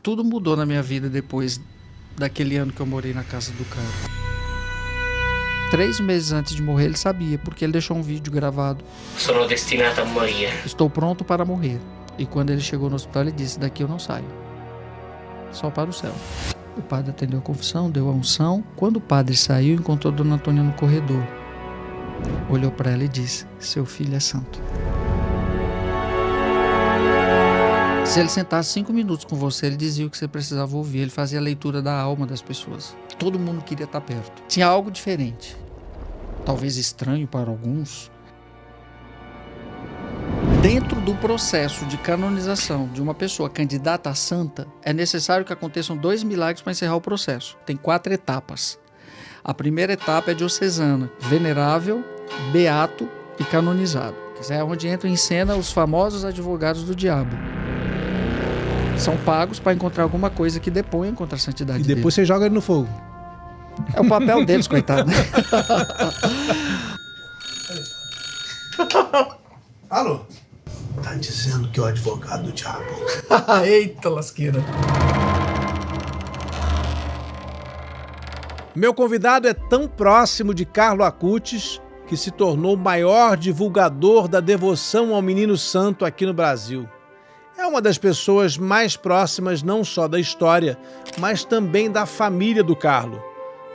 Tudo mudou na minha vida depois daquele ano que eu morei na casa do Carlos. 3 meses antes de morrer, ele sabia, porque ele deixou um vídeo gravado. Sono destinato a morire. Estou pronto para morrer. E quando ele chegou no hospital, ele disse: daqui eu não saio. Só para o céu. O padre atendeu a confissão, deu a unção. Quando o padre saiu, encontrou Dona Antônia no corredor. Olhou para ela e disse: seu filho é santo. Se ele sentasse 5 minutos com você, ele dizia o que você precisava ouvir. Ele fazia a leitura da alma das pessoas. Todo mundo queria estar perto. Tinha algo diferente. Talvez estranho para alguns. Dentro do processo de canonização de uma pessoa candidata a santa, é necessário que aconteçam 2 milagres para encerrar o processo. Tem 4 etapas. A primeira etapa é diocesana, venerável, beato e canonizado. Que é onde entram em cena os famosos advogados do diabo. São pagos para encontrar alguma coisa que deponha contra a santidade E depois dele. você joga ele no fogo. É o papel deles, coitado. Alô? Tá dizendo que é o advogado do diabo. Eita lasqueira. Meu convidado é tão próximo de Carlo Acutis que se tornou o maior divulgador da devoção ao Menino Santo aqui no Brasil. É uma das pessoas mais próximas não só da história, mas também da família do Carlo.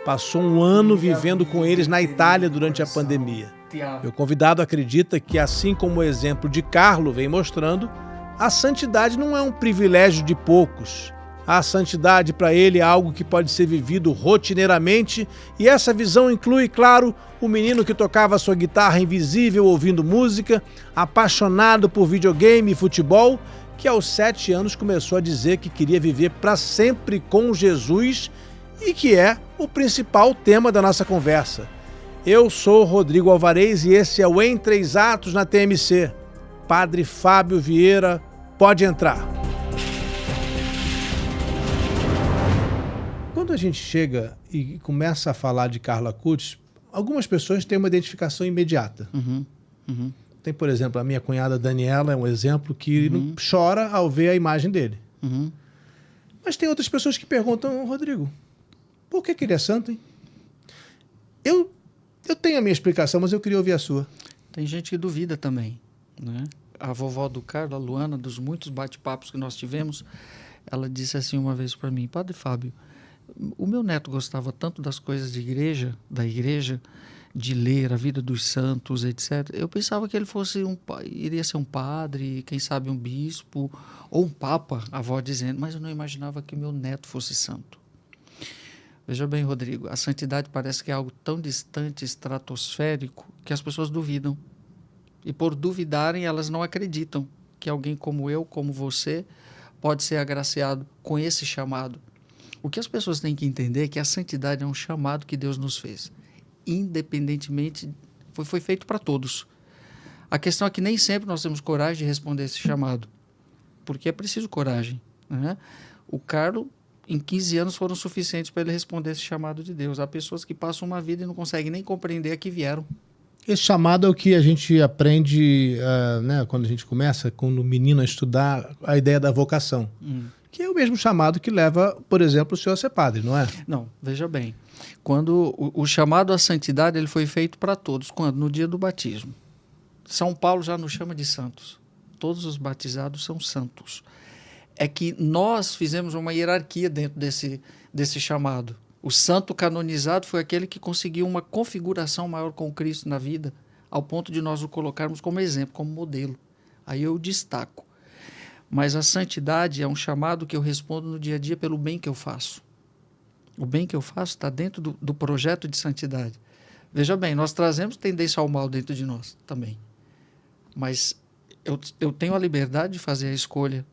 Passou um ano vivendo com eles na Itália durante a pandemia. Meu convidado acredita que, assim como o exemplo de Carlo vem mostrando, a santidade não é um privilégio de poucos. A santidade para ele é algo que pode ser vivido rotineiramente, e essa visão inclui, claro, o menino que tocava sua guitarra invisível ouvindo música, apaixonado por videogame e futebol, que aos 7 anos começou a dizer que queria viver para sempre com Jesus e que é o principal tema da nossa conversa. Eu sou Rodrigo Alvarez e esse é o Em 3 Atos na TMC. Padre Fábio Vieira, pode entrar. Quando a gente chega e começa a falar de Carlo Acutis, algumas pessoas têm uma identificação imediata. Tem, por exemplo, a minha cunhada Daniela, é um exemplo que chora ao ver a imagem dele. Mas tem outras pessoas que perguntam: Rodrigo, por que ele é santo, hein? Eu tenho a minha explicação, mas eu queria ouvir a sua. Tem gente que duvida também, né? A vovó do Carlos, a Luana, dos muitos bate-papos que nós tivemos, ela disse assim uma vez para mim: Padre Fábio, o meu neto gostava tanto das coisas de igreja, da igreja, de ler a vida dos santos, etc. Eu pensava que ele iria ser um padre, quem sabe um bispo, ou um papa, a avó dizendo, mas eu não imaginava que meu neto fosse santo. Veja bem, Rodrigo, a santidade parece que é algo tão distante, estratosférico, que as pessoas duvidam. E por duvidarem, elas não acreditam que alguém como eu, como você, pode ser agraciado com esse chamado. O que as pessoas têm que entender é que a santidade é um chamado que Deus nos fez. Independentemente, foi feito para todos. A questão é que nem sempre nós temos coragem de responder esse chamado, porque é preciso coragem, né? O Carlos, em 15 anos, foram suficientes para ele responder esse chamado de Deus. Há pessoas que passam uma vida e não conseguem nem compreender a que vieram. Esse chamado é o que a gente aprende, né, quando a gente começa, quando o menino a estudar a ideia da vocação. Que é o mesmo chamado que leva, por exemplo, o senhor a ser padre, não é? Não, veja bem. Quando o chamado à santidade ele foi feito para todos. Quando? No dia do batismo. São Paulo já nos chama de santos. Todos os batizados são santos. É que nós fizemos uma hierarquia dentro desse chamado. O santo canonizado foi aquele que conseguiu uma configuração maior com Cristo na vida, ao ponto de nós o colocarmos como exemplo, como modelo. Aí eu destaco. Mas a santidade é um chamado que eu respondo no dia a dia pelo bem que eu faço. O bem que eu faço está dentro do projeto de santidade. Veja bem, nós trazemos tendência ao mal dentro de nós também. Mas eu tenho a liberdade de fazer a escolha.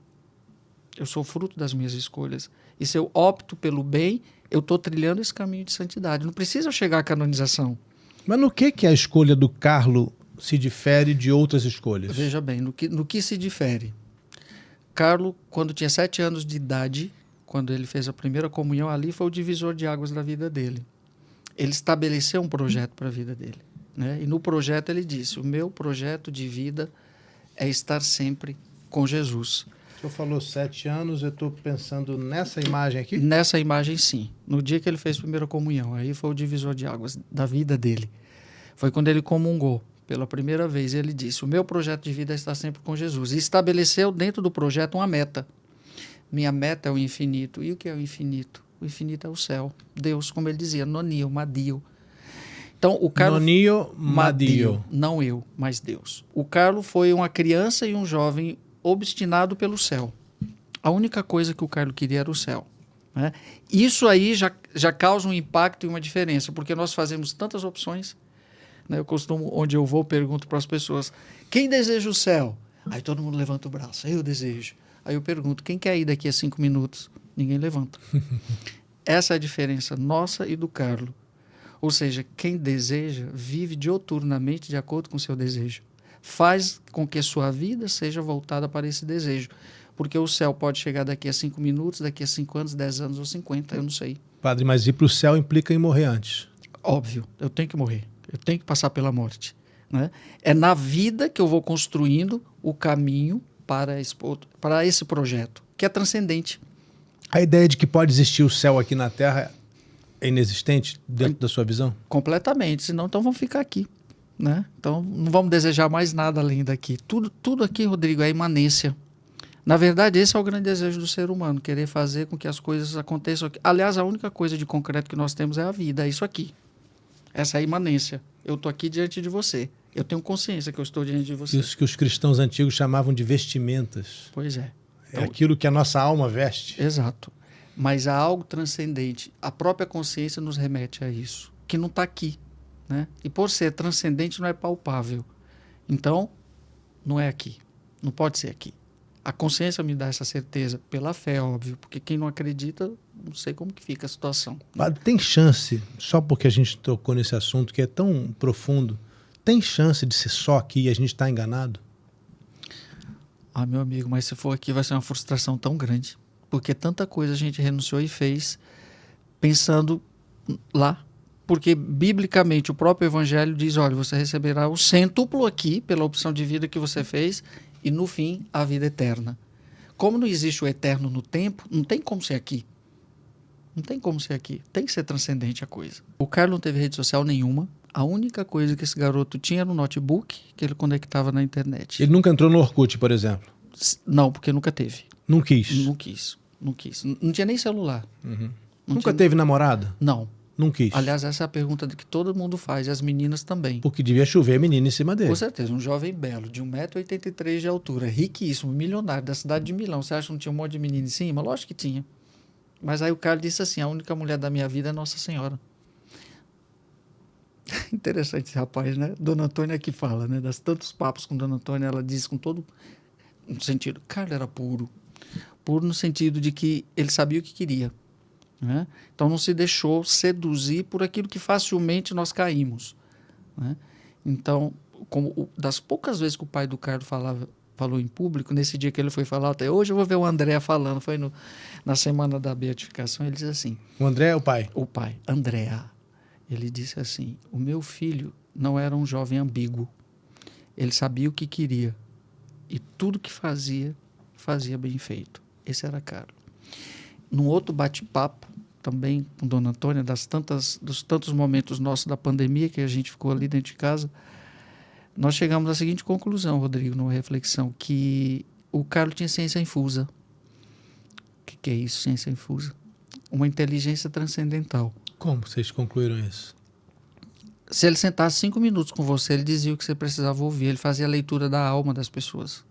Eu sou fruto das minhas escolhas. E se eu opto pelo bem, eu estou trilhando esse caminho de santidade. Não precisa chegar à canonização. Mas no que a escolha do Carlo se difere de outras escolhas? Veja bem, no que se difere? Carlo, quando tinha 7 anos de idade, quando ele fez a primeira comunhão, ali foi o divisor de águas da vida dele. Ele estabeleceu um projeto para a vida dele, né? E no projeto ele disse: o meu projeto de vida é estar sempre com Jesus. senhor falou 7 anos, eu estou pensando nessa imagem aqui? Nessa imagem, sim. No dia que ele fez a primeira comunhão, aí foi o divisor de águas da vida dele. Foi quando ele comungou pela primeira vez. Ele disse, o meu projeto de vida está sempre com Jesus. E estabeleceu dentro do projeto uma meta. Minha meta é o infinito. E o que é o infinito? O infinito é o céu. Deus, como ele dizia, nonio, madio. Então, o Carlo... Nonio, madio. Não eu, mas Deus. O Carlo foi uma criança e um jovem obstinado pelo céu. A única coisa que o Carlo queria era o céu. Né? Isso aí já causa um impacto e uma diferença, porque nós fazemos tantas opções. Né? Eu costumo, onde eu vou, pergunto para as pessoas, quem deseja o céu? Aí todo mundo levanta o braço, eu desejo. Aí eu pergunto, quem quer ir daqui a 5 minutos? Ninguém levanta. Essa é a diferença nossa e do Carlo. Ou seja, quem deseja vive dioturnamente de acordo com o seu desejo. Faz com que sua vida seja voltada para esse desejo. Porque o céu pode chegar daqui a 5 minutos, daqui a 5 anos, 10 anos ou 50, eu não sei. Padre, mas ir para o céu implica em morrer antes. Óbvio, eu tenho que morrer. Eu tenho que passar pela morte. Né? É na vida que eu vou construindo o caminho para esse projeto, que é transcendente. A ideia de que pode existir o céu aqui na Terra é inexistente dentro da sua visão? Completamente, senão então vamos ficar aqui. Né? Então não vamos desejar mais nada além daqui. Tudo aqui, Rodrigo, é imanência. Na verdade, esse é o grande desejo do ser humano, querer fazer com que as coisas aconteçam aqui. Aliás, a única coisa de concreto que nós temos é a vida, é isso aqui. Essa é a imanência. Eu estou aqui diante de você. Eu tenho consciência que eu estou diante de você. Isso que os cristãos antigos chamavam de vestimentas. Pois é. É aquilo que a nossa alma veste. Exato. Mas há algo transcendente. A própria consciência nos remete a isso, que não está aqui. Né? E por ser transcendente não é palpável. Então, não é aqui. Não pode ser aqui. A consciência me dá essa certeza, pela fé, óbvio, porque quem não acredita, não sei como que fica a situação. Padre, tem chance, só porque a gente tocou nesse assunto que é tão profundo, tem chance de ser só aqui e a gente está enganado? Ah, meu amigo, mas se for aqui vai ser uma frustração tão grande, porque tanta coisa a gente renunciou e fez pensando lá. Porque, biblicamente, o próprio Evangelho diz, olha, você receberá o cêntuplo aqui, pela opção de vida que você fez, e, no fim, a vida eterna. Como não existe o eterno no tempo, não tem como ser aqui. Não tem como ser aqui. Tem que ser transcendente a coisa. O Carlos não teve rede social nenhuma. A única coisa que esse garoto tinha era um notebook que ele conectava na internet. Ele nunca entrou no Orkut, por exemplo? Não, porque nunca teve. Não quis? Não quis. Não quis. Não tinha nem celular. Uhum. Nunca teve namorada? Não. Não quis? Aliás, essa é a pergunta que todo mundo faz, e as meninas também. Porque devia chover menina em cima dele. Com certeza, um jovem belo, de 1,83 m de altura, riquíssimo, milionário, da cidade de Milão. Você acha que não tinha um monte de menina em cima? Lógico que tinha. Mas aí o cara disse assim, a única mulher da minha vida é Nossa Senhora. Interessante esse rapaz, né? Dona Antônia que fala, né? Das tantos papos com Dona Antônia, ela diz com todo sentido. Carlos era puro. Puro no sentido de que ele sabia o que queria. Né? Então não se deixou seduzir por aquilo que facilmente nós caímos. Né? Então, das poucas vezes que o pai do Carlos falou em público, nesse dia que ele foi falar, até hoje eu vou ver o André falando, foi na semana da beatificação, ele diz assim... O André é o pai? O pai, Andréa. Ele disse assim, o meu filho não era um jovem ambíguo. Ele sabia o que queria. E tudo que fazia bem feito. Esse era Carlos. Num outro bate-papo, também com Dona Antônia, dos tantos momentos nossos da pandemia, que a gente ficou ali dentro de casa, nós chegamos à seguinte conclusão, Rodrigo, numa reflexão, que o Carlos tinha ciência infusa. O que é isso, ciência infusa? Uma inteligência transcendental. Como vocês concluíram isso? Se ele sentasse 5 minutos com você, ele dizia o que você precisava ouvir, ele fazia a leitura da alma das pessoas.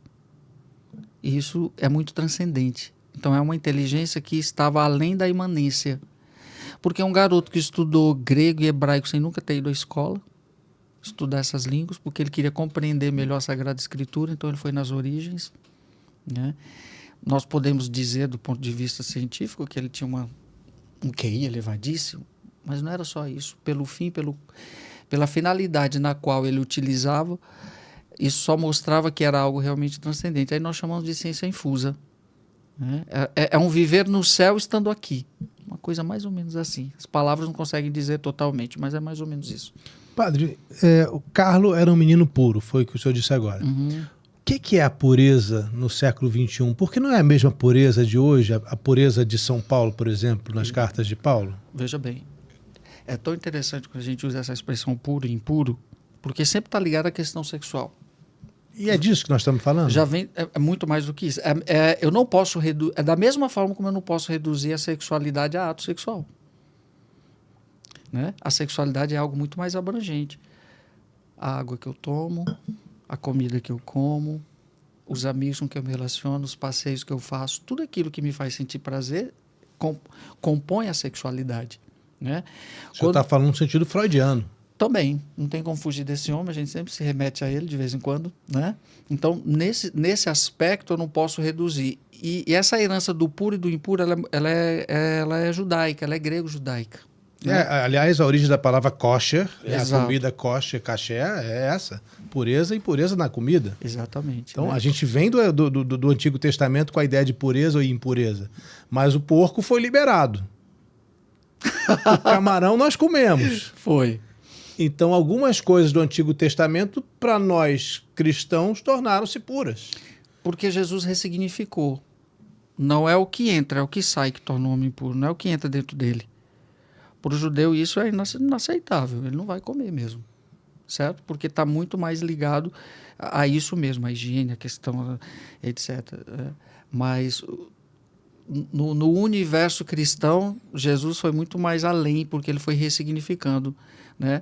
E isso é muito transcendente. Então é uma inteligência que estava além da imanência. Porque é um garoto que estudou grego e hebraico sem nunca ter ido à escola, estudar essas línguas, porque ele queria compreender melhor a Sagrada Escritura, então ele foi nas origens. Né? Nós podemos dizer, do ponto de vista científico, que ele tinha um QI elevadíssimo, mas não era só isso. Pelo fim, pela finalidade na qual ele utilizava, isso só mostrava que era algo realmente transcendente. Aí nós chamamos de ciência infusa. Né? É um viver no céu estando aqui. Uma coisa mais ou menos assim. As palavras não conseguem dizer totalmente, mas é mais ou menos isso. Padre, o Carlos era um menino puro, foi o que o senhor disse agora. Uhum. que é a pureza no século XXI? Porque não é a mesma pureza de hoje, a pureza de São Paulo, por exemplo, nas cartas de Paulo? Veja bem, é tão interessante quando a gente usa essa expressão puro e impuro, porque sempre está ligado à questão sexual. E é disso que nós estamos falando? Já vem, é muito mais do que isso. Eu não posso reduzir, é da mesma forma como eu não posso reduzir a sexualidade a ato sexual. Né? A sexualidade é algo muito mais abrangente. A água que eu tomo, a comida que eu como, os amigos com que eu me relaciono, os passeios que eu faço, tudo aquilo que me faz sentir prazer compõe a sexualidade. Né? O senhor está falando no sentido freudiano. Também, não tem como fugir desse homem, a gente sempre se remete a ele de vez em quando, né? Então, nesse aspecto eu não posso reduzir. E essa herança do puro e do impuro, ela é judaica, ela é grego-judaica. Né? Aliás, a origem da palavra kosher, Exato. a comida kosher, kasher, é essa. Pureza e impureza na comida. Exatamente. Então, né? a gente vem do Antigo Testamento com a ideia de pureza ou impureza. Mas o porco foi liberado. O camarão nós comemos. Foi. Então, algumas coisas do Antigo Testamento, para nós cristãos, tornaram-se puras. Porque Jesus ressignificou. Não é o que entra, é o que sai que torna o homem impuro. Não é o que entra dentro dele. Para o judeu isso é inaceitável. Ele não vai comer mesmo. Certo? Porque está muito mais ligado a isso mesmo. A higiene, a questão, etc. Mas no universo cristão, Jesus foi muito mais além, porque ele foi ressignificando, né?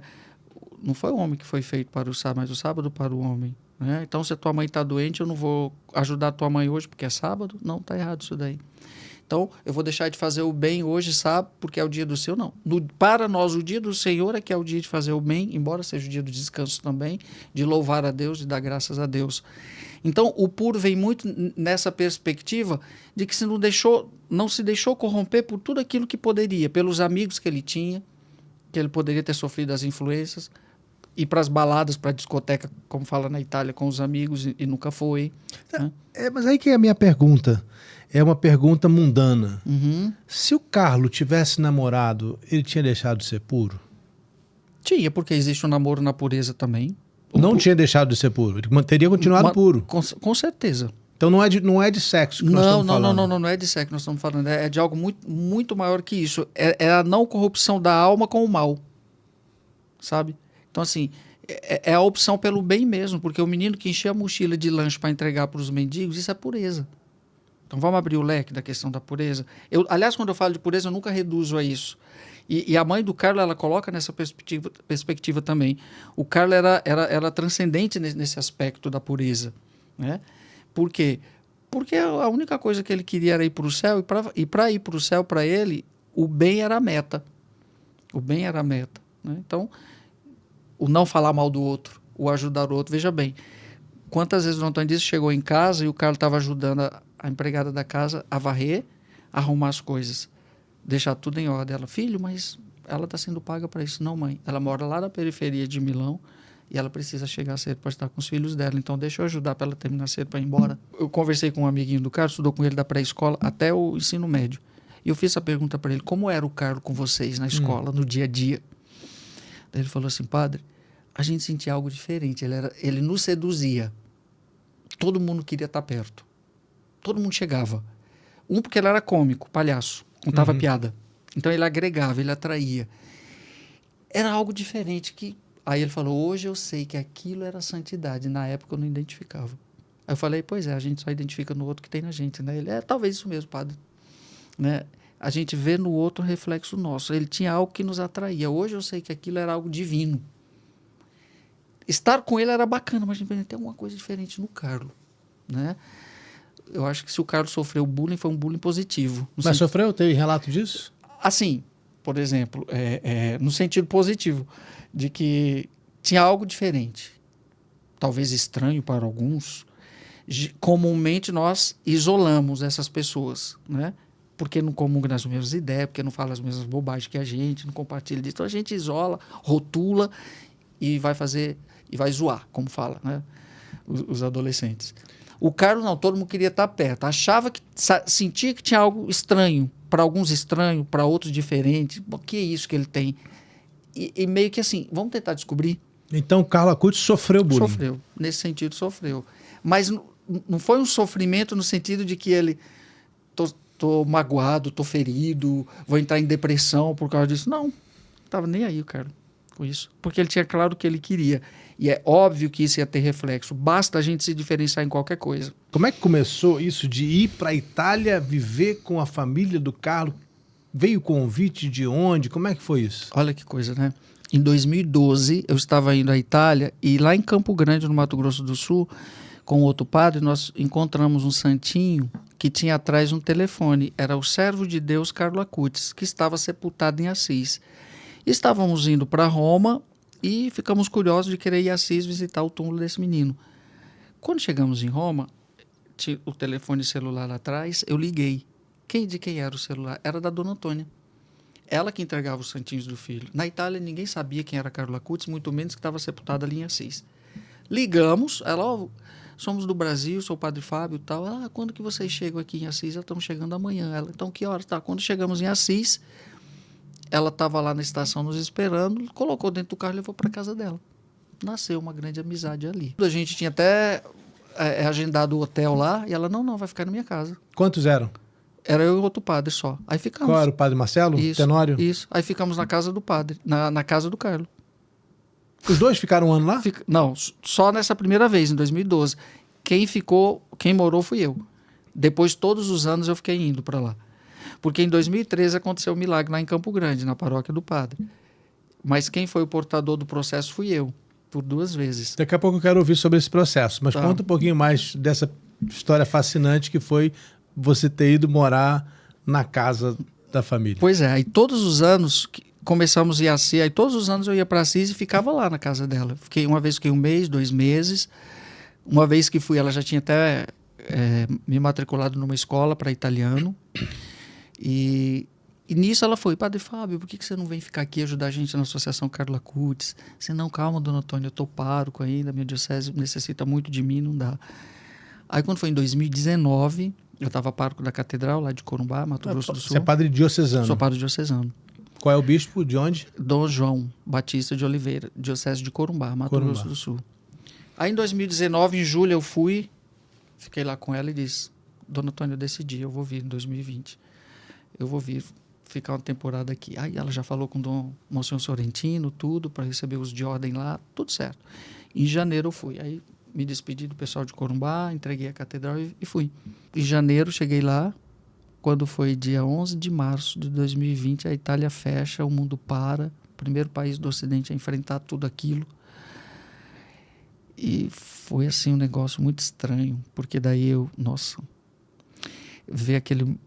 Não foi o homem que foi feito para o sábado, mas o sábado para o homem. Né? Então, se a tua mãe está doente, eu não vou ajudar a tua mãe hoje porque é sábado? Não, está errado isso daí. Então, eu vou deixar de fazer o bem hoje, sábado, porque é o dia do Senhor? Não. Para nós, o dia do Senhor é que é o dia de fazer o bem, embora seja o dia do descanso também, de louvar a Deus, de dar graças a Deus. Então, o puro vem muito nessa perspectiva de que não se deixou corromper por tudo aquilo que poderia, pelos amigos que ele tinha, que ele poderia ter sofrido as influências, ir para as baladas, para a discoteca, como fala na Itália, com os amigos e nunca foi. Né? Mas aí que é a minha pergunta. É uma pergunta mundana. Uhum. Se o Carlos tivesse namorado, ele tinha deixado de ser puro? Tinha, porque existe um namoro na pureza também. Não tinha deixado de ser puro. Ele teria continuado puro. Com certeza. Então não é de sexo que nós estamos falando. Não é de sexo que nós estamos falando. É de algo muito, muito maior que isso. É a não corrupção da alma com o mal. Sabe? Então, assim, é a opção pelo bem mesmo, porque o menino que encheu a mochila de lanche para entregar para os mendigos, isso é pureza. Então, vamos abrir o leque da questão da pureza. Aliás, quando eu falo de pureza, eu nunca reduzo a isso. E a mãe do Carlos, ela coloca nessa perspectiva também. O Carlos era transcendente nesse aspecto da pureza. Né? Por quê? Porque a única coisa que ele queria era ir para o céu, e para ir para o céu, para ele, o bem era a meta. O bem era a meta. Né? Então, o não falar mal do outro, o ajudar o outro. Veja bem, quantas vezes o Antônio disse chegou em casa e o Carlos estava ajudando a empregada da casa a varrer, a arrumar as coisas, deixar tudo em ordem. Ela, filho, mas ela está sendo paga para isso. Não, mãe, ela mora lá na periferia de Milão e ela precisa chegar cedo para estar com os filhos dela. Então, deixa eu ajudar para ela terminar cedo para ir embora. Eu conversei com um amiguinho do Carlos, estudou com ele da pré-escola até o ensino médio. E eu fiz essa pergunta para ele, como era o Carlos com vocês na escola, no dia a dia? Daí ele falou assim, padre, a gente sentia algo diferente. Ele nos seduzia. Todo mundo queria estar perto. Todo mundo chegava. Porque ele era cômico, palhaço, contava piada. Então ele agregava, ele atraía. Era algo diferente que... Aí ele falou, hoje eu sei que aquilo era santidade. Na época eu não identificava. Aí eu falei, pois é, a gente só identifica no outro que tem na gente. Né? Ele, talvez isso mesmo, padre. Né? A gente vê no outro um reflexo nosso. Ele tinha algo que nos atraía. Hoje eu sei que aquilo era algo divino. Estar com ele era bacana, mas tem alguma coisa diferente no Carlos. Né? Eu acho que se o Carlos sofreu bullying, foi um bullying positivo. Mas sofreu? Teve relato disso? Assim, por exemplo, no sentido positivo, de que tinha algo diferente. Talvez estranho para alguns. Comumente nós isolamos essas pessoas, né? Porque não comungam nas mesmas ideias, porque não fala as mesmas bobagens que a gente, não compartilha disso. Então a gente isola, rotula e vai zoar, como fala, né? Os adolescentes. O Carlos não, todo mundo queria estar perto. Achava que, sentia que tinha algo estranho. Para alguns estranho, para outros diferente. O que é isso que ele tem? E meio que assim, vamos tentar descobrir. Então, Carlos Acutis sofreu bullying. Sofreu. Nesse sentido, sofreu. Mas não foi um sofrimento no sentido de que ele... Tô magoado, tô ferido, vou entrar em depressão por causa disso. Não, tava nem aí, cara, com isso. Porque ele tinha claro o que ele queria. E é óbvio que isso ia ter reflexo. Basta a gente se diferenciar em qualquer coisa. Como é que começou isso de ir para a Itália, viver com a família do Carlos? Veio o convite de onde? Como é que foi isso? Olha que coisa, né? Em 2012, eu estava indo à Itália e lá em Campo Grande, no Mato Grosso do Sul, com outro padre, nós encontramos um santinho que tinha atrás um telefone. Era o servo de Deus Carlo Acutis, que estava sepultado em Assis. Estávamos indo para Roma e ficamos curiosos de querer ir a Assis visitar o túmulo desse menino. Quando chegamos em Roma, tinha o telefone celular lá atrás, eu liguei. De quem era o celular? Era da Dona Antônia. Ela que entregava os santinhos do filho. Na Itália, ninguém sabia quem era Carlo Acutis, muito menos que estava sepultado ali em Assis. Ligamos, ela, somos do Brasil, sou o Padre Fábio e tal. Ela, quando que vocês chegam aqui em Assis? Estamos chegando amanhã. Ela, então que horas? Tá. Quando chegamos em Assis, ela estava lá na estação nos esperando, colocou dentro do carro e levou para casa dela. Nasceu uma grande amizade ali. A gente tinha até agendado o hotel lá e ela, não, vai ficar na minha casa. Quantos eram? Era eu e outro padre só. Aí ficamos. Qual era o padre Marcelo? Isso, Tenório? Isso. Aí ficamos na casa do padre, na casa do Carlos. Os dois ficaram um ano lá? Não, só nessa primeira vez, em 2012. Quem morou fui eu. Depois, todos os anos, eu fiquei indo para lá. Porque em 2013 aconteceu um milagre lá em Campo Grande, na paróquia do padre. Mas quem foi o portador do processo fui eu, por 2 vezes. Daqui a pouco eu quero ouvir sobre esse processo, mas Tá. Conta um pouquinho mais dessa história fascinante que foi você ter ido morar na casa da família. Pois é, aí todos os anos começamos a ir a Assis, aí todos os anos eu ia para Assis e ficava lá na casa dela. Uma vez fiquei 1 mês, 2 meses. Uma vez que fui, ela já tinha até me matriculado numa escola para italiano. E nisso ela foi, Padre Fábio, por que você não vem ficar aqui ajudar a gente na Associação Carlo Acutis? Você, não, calma, Dona Antônia, eu estou pároco ainda, minha diocese necessita muito de mim, não dá. Aí quando foi em 2019, eu estava pároco da Catedral, lá de Corumbá, Mato Grosso do Sul. Você é padre diocesano? Sou padre diocesano. Qual é o bispo? De onde? Dom João Batista de Oliveira, diocese de Corumbá, Mato Grosso do Sul. Aí em 2019, em julho, eu fui, fiquei lá com ela e disse, Dona Antônia, eu decidi, eu vou vir em 2020. Eu vou vir ficar uma temporada aqui. Aí ela já falou com o Dom Monsenhor Sorrentino, tudo, para receber os de ordem lá, tudo certo. Em janeiro eu fui. Aí me despedi do pessoal de Corumbá, entreguei a catedral e fui. Em janeiro cheguei lá, quando foi dia 11 de março de 2020, a Itália fecha, o mundo para, primeiro país do Ocidente a enfrentar tudo aquilo. E foi assim um negócio muito estranho, porque daí ver aquele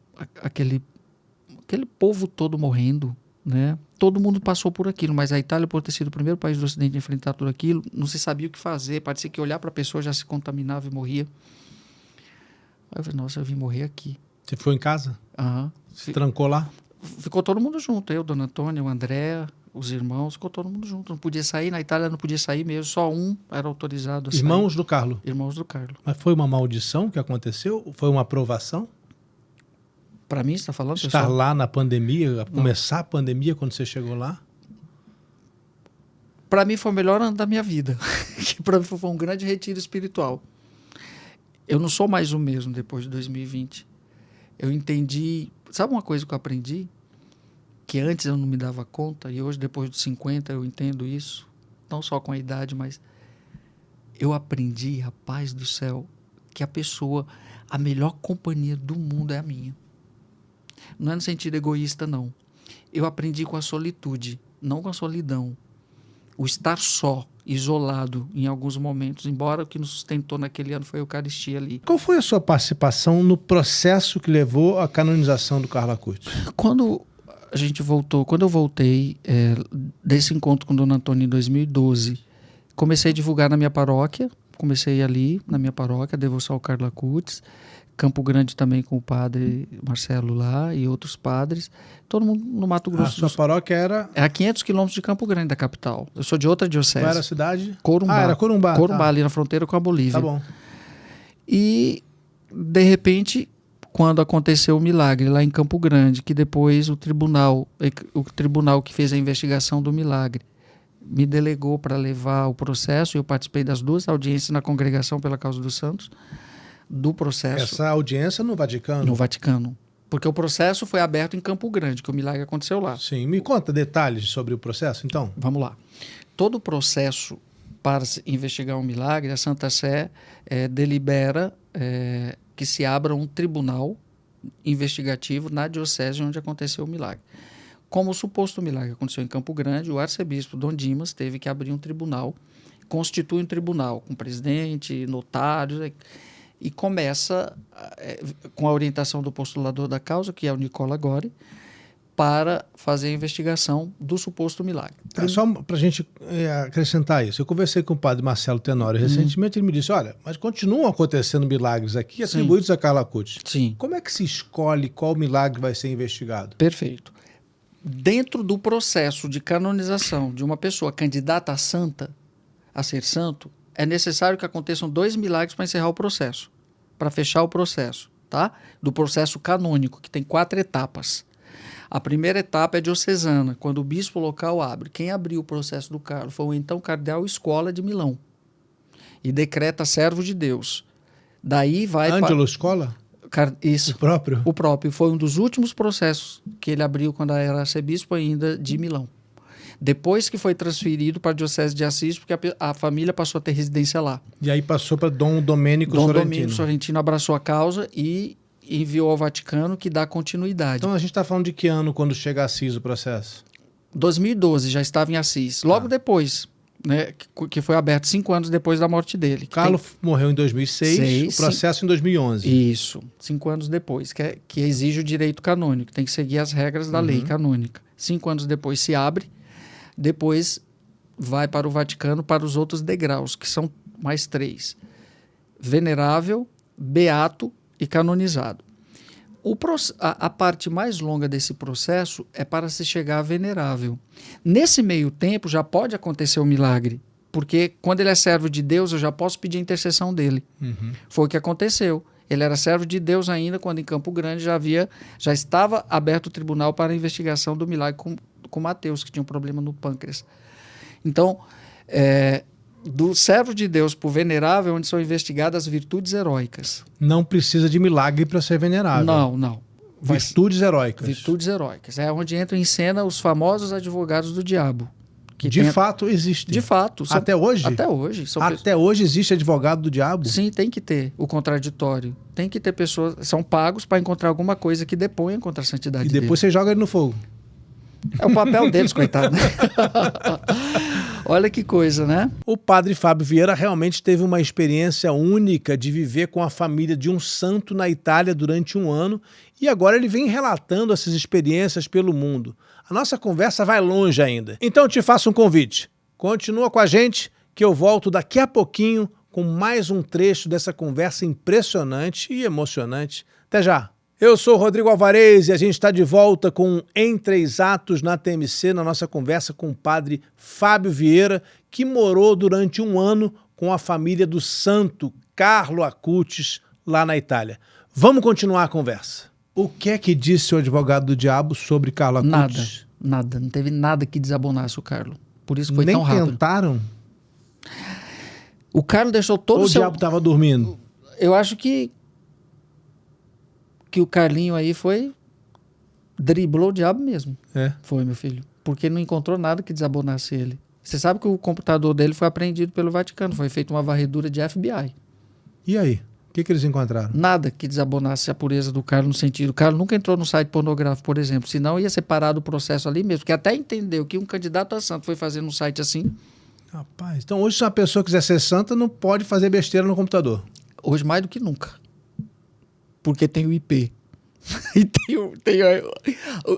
povo todo morrendo, né? Todo mundo passou por aquilo, mas a Itália, por ter sido o primeiro país do Ocidente a enfrentar tudo aquilo, não se sabia o que fazer, parecia que olhar para a pessoa já se contaminava e morria. Aí eu falei, nossa, eu vim morrer aqui. Você foi em casa? Aham. Se trancou lá? Ficou todo mundo junto, eu, Dona Antônia, o André, os irmãos, ficou todo mundo junto. Não podia sair, na Itália não podia sair mesmo, só um era autorizado a sair. Irmãos do Carlo? Irmãos do Carlo. Mas foi uma maldição que aconteceu? Foi uma aprovação? Para mim, você está falando, Estar pessoal? lá na pandemia, começar a pandemia quando você chegou lá? Para mim foi o melhor ano da minha vida. Que para mim foi um grande retiro espiritual. Eu não sou mais o mesmo depois de 2020. Eu entendi... Sabe uma coisa que eu aprendi? Que antes eu não me dava conta, e hoje, depois dos 50, eu entendo isso. Não só com a idade, mas... Eu aprendi, rapaz do céu, que a melhor companhia do mundo é a minha. Não é no sentido egoísta, não. Eu aprendi com a solitude, não com a solidão. O estar só, isolado em alguns momentos, embora o que nos sustentou naquele ano foi a Eucaristia ali. Qual foi a sua participação no processo que levou à canonização do Carlo Acutis? Quando eu voltei desse encontro com Dona Antônia em 2012, comecei a divulgar na minha paróquia, comecei ali na minha paróquia, a devoção ao Carlo Acutis, Campo Grande também com o padre Marcelo lá e outros padres, todo mundo no Mato Grosso. A sua paróquia era? É a 500 quilômetros de Campo Grande, da capital. Eu sou de outra diocese. Qual era a cidade? Corumbá. Era Corumbá. Corumbá, ali na fronteira com a Bolívia. Tá bom. E, de repente, quando aconteceu o milagre lá em Campo Grande, que depois o tribunal que fez a investigação do milagre me delegou para levar o processo, e eu participei das 2 audiências na Congregação pela Causa dos Santos, do processo. Essa audiência no Vaticano? No Vaticano. Porque o processo foi aberto em Campo Grande, que o milagre aconteceu lá. Sim. Me conta detalhes sobre o processo, então. Vamos lá. Todo o processo para investigar um milagre, a Santa Sé delibera que se abra um tribunal investigativo na diocese onde aconteceu o milagre. Como o suposto milagre aconteceu em Campo Grande, o arcebispo Dom Dimas teve que abrir um tribunal, constitui um tribunal com presidente, notários, e começa, com a orientação do postulador da causa, que é o Nicola Gori, para fazer a investigação do suposto milagre. Só para a gente acrescentar isso, eu conversei com o padre Marcelo Tenório recentemente, ele me disse, olha, mas continuam acontecendo milagres aqui atribuídos a Carlo Acutis. Sim. Como é que se escolhe qual milagre vai ser investigado? Perfeito. Dentro do processo de canonização de uma pessoa candidata a santa, a ser santo, é necessário que aconteçam 2 milagres para encerrar o processo, para fechar o processo, tá? Do processo canônico, que tem 4 etapas. A primeira etapa é diocesana, quando o bispo local abre. Quem abriu o processo do Carlo foi o então cardeal Scola de Milão, e decreta servo de Deus. Daí vai Ângelo Scola? Isso. O próprio? O próprio. Foi um dos últimos processos que ele abriu quando era arcebispo ainda de Milão. Depois que foi transferido para a Diocese de Assis, porque a família passou a ter residência lá. E aí passou para Dom Domênico Dom Sorrentino. Domênico Sorrentino abraçou a causa e enviou ao Vaticano, que dá continuidade. Então a gente está falando de que ano quando chega a Assis o processo? 2012, já estava em Assis. Logo depois, né, que foi aberto 5 anos depois da morte dele. Carlo morreu em 2006, o processo em 2011. Isso, 5 anos depois, que exige o direito canônico, tem que seguir as regras da lei canônica. 5 anos depois se abre, depois vai para o Vaticano para os outros degraus, que são mais 3. Venerável, beato e canonizado. A parte mais longa desse processo é para se chegar a venerável. Nesse meio tempo já pode acontecer o milagre, porque quando ele é servo de Deus eu já posso pedir a intercessão dele. Foi o que aconteceu. Ele era servo de Deus ainda quando em Campo Grande já estava aberto o tribunal para a investigação do milagre com Mateus, que tinha um problema no pâncreas. Então, do servo de Deus para o venerável, onde são investigadas as virtudes heróicas. Não precisa de milagre para ser venerável. Não. Virtudes heróicas. Virtudes heróicas. É onde entram em cena os famosos advogados do diabo. Que de fato existe. De fato. Até hoje? Até hoje. Até hoje existe advogado do diabo? Sim, tem que ter o contraditório. Tem que ter pessoas... São pagos para encontrar alguma coisa que deponha contra a santidade dele. E depois você joga ele no fogo. É o papel deles, coitado. Olha que coisa, né? O padre Fábio Vieira realmente teve uma experiência única de viver com a família de um santo na Itália durante 1 ano e agora ele vem relatando essas experiências pelo mundo. A nossa conversa vai longe ainda. Então eu te faço um convite. Continua com a gente que eu volto daqui a pouquinho com mais um trecho dessa conversa impressionante e emocionante. Até já! Eu sou o Rodrigo Alvarez e a gente está de volta com Em 3 Atos na TMC, na nossa conversa com o padre Fábio Vieira, que morou durante 1 ano com a família do santo Carlo Acutis, lá na Itália. Vamos continuar a conversa. O que é que disse o advogado do diabo sobre Carlo Acutis? Nada. Não teve nada que desabonasse o Carlo. Por isso foi tão rápido. Nem tentaram? O Carlo deixou todo Ou o diabo estava dormindo? Eu acho que o Carlinho aí driblou o diabo mesmo. Foi, meu filho. Porque não encontrou nada que desabonasse ele. Você sabe que o computador dele foi apreendido pelo Vaticano. Foi feita uma varredura de FBI. E aí? O que eles encontraram? Nada que desabonasse a pureza do Carlo no sentido... O Carlo nunca entrou no site pornográfico, por exemplo. Senão ia ser parado o processo ali mesmo. Porque até entendeu que um candidato a santo foi fazer num site assim... Rapaz, então hoje se uma pessoa quiser ser santa, não pode fazer besteira no computador. Hoje mais do que nunca. Porque tem o IP. E tem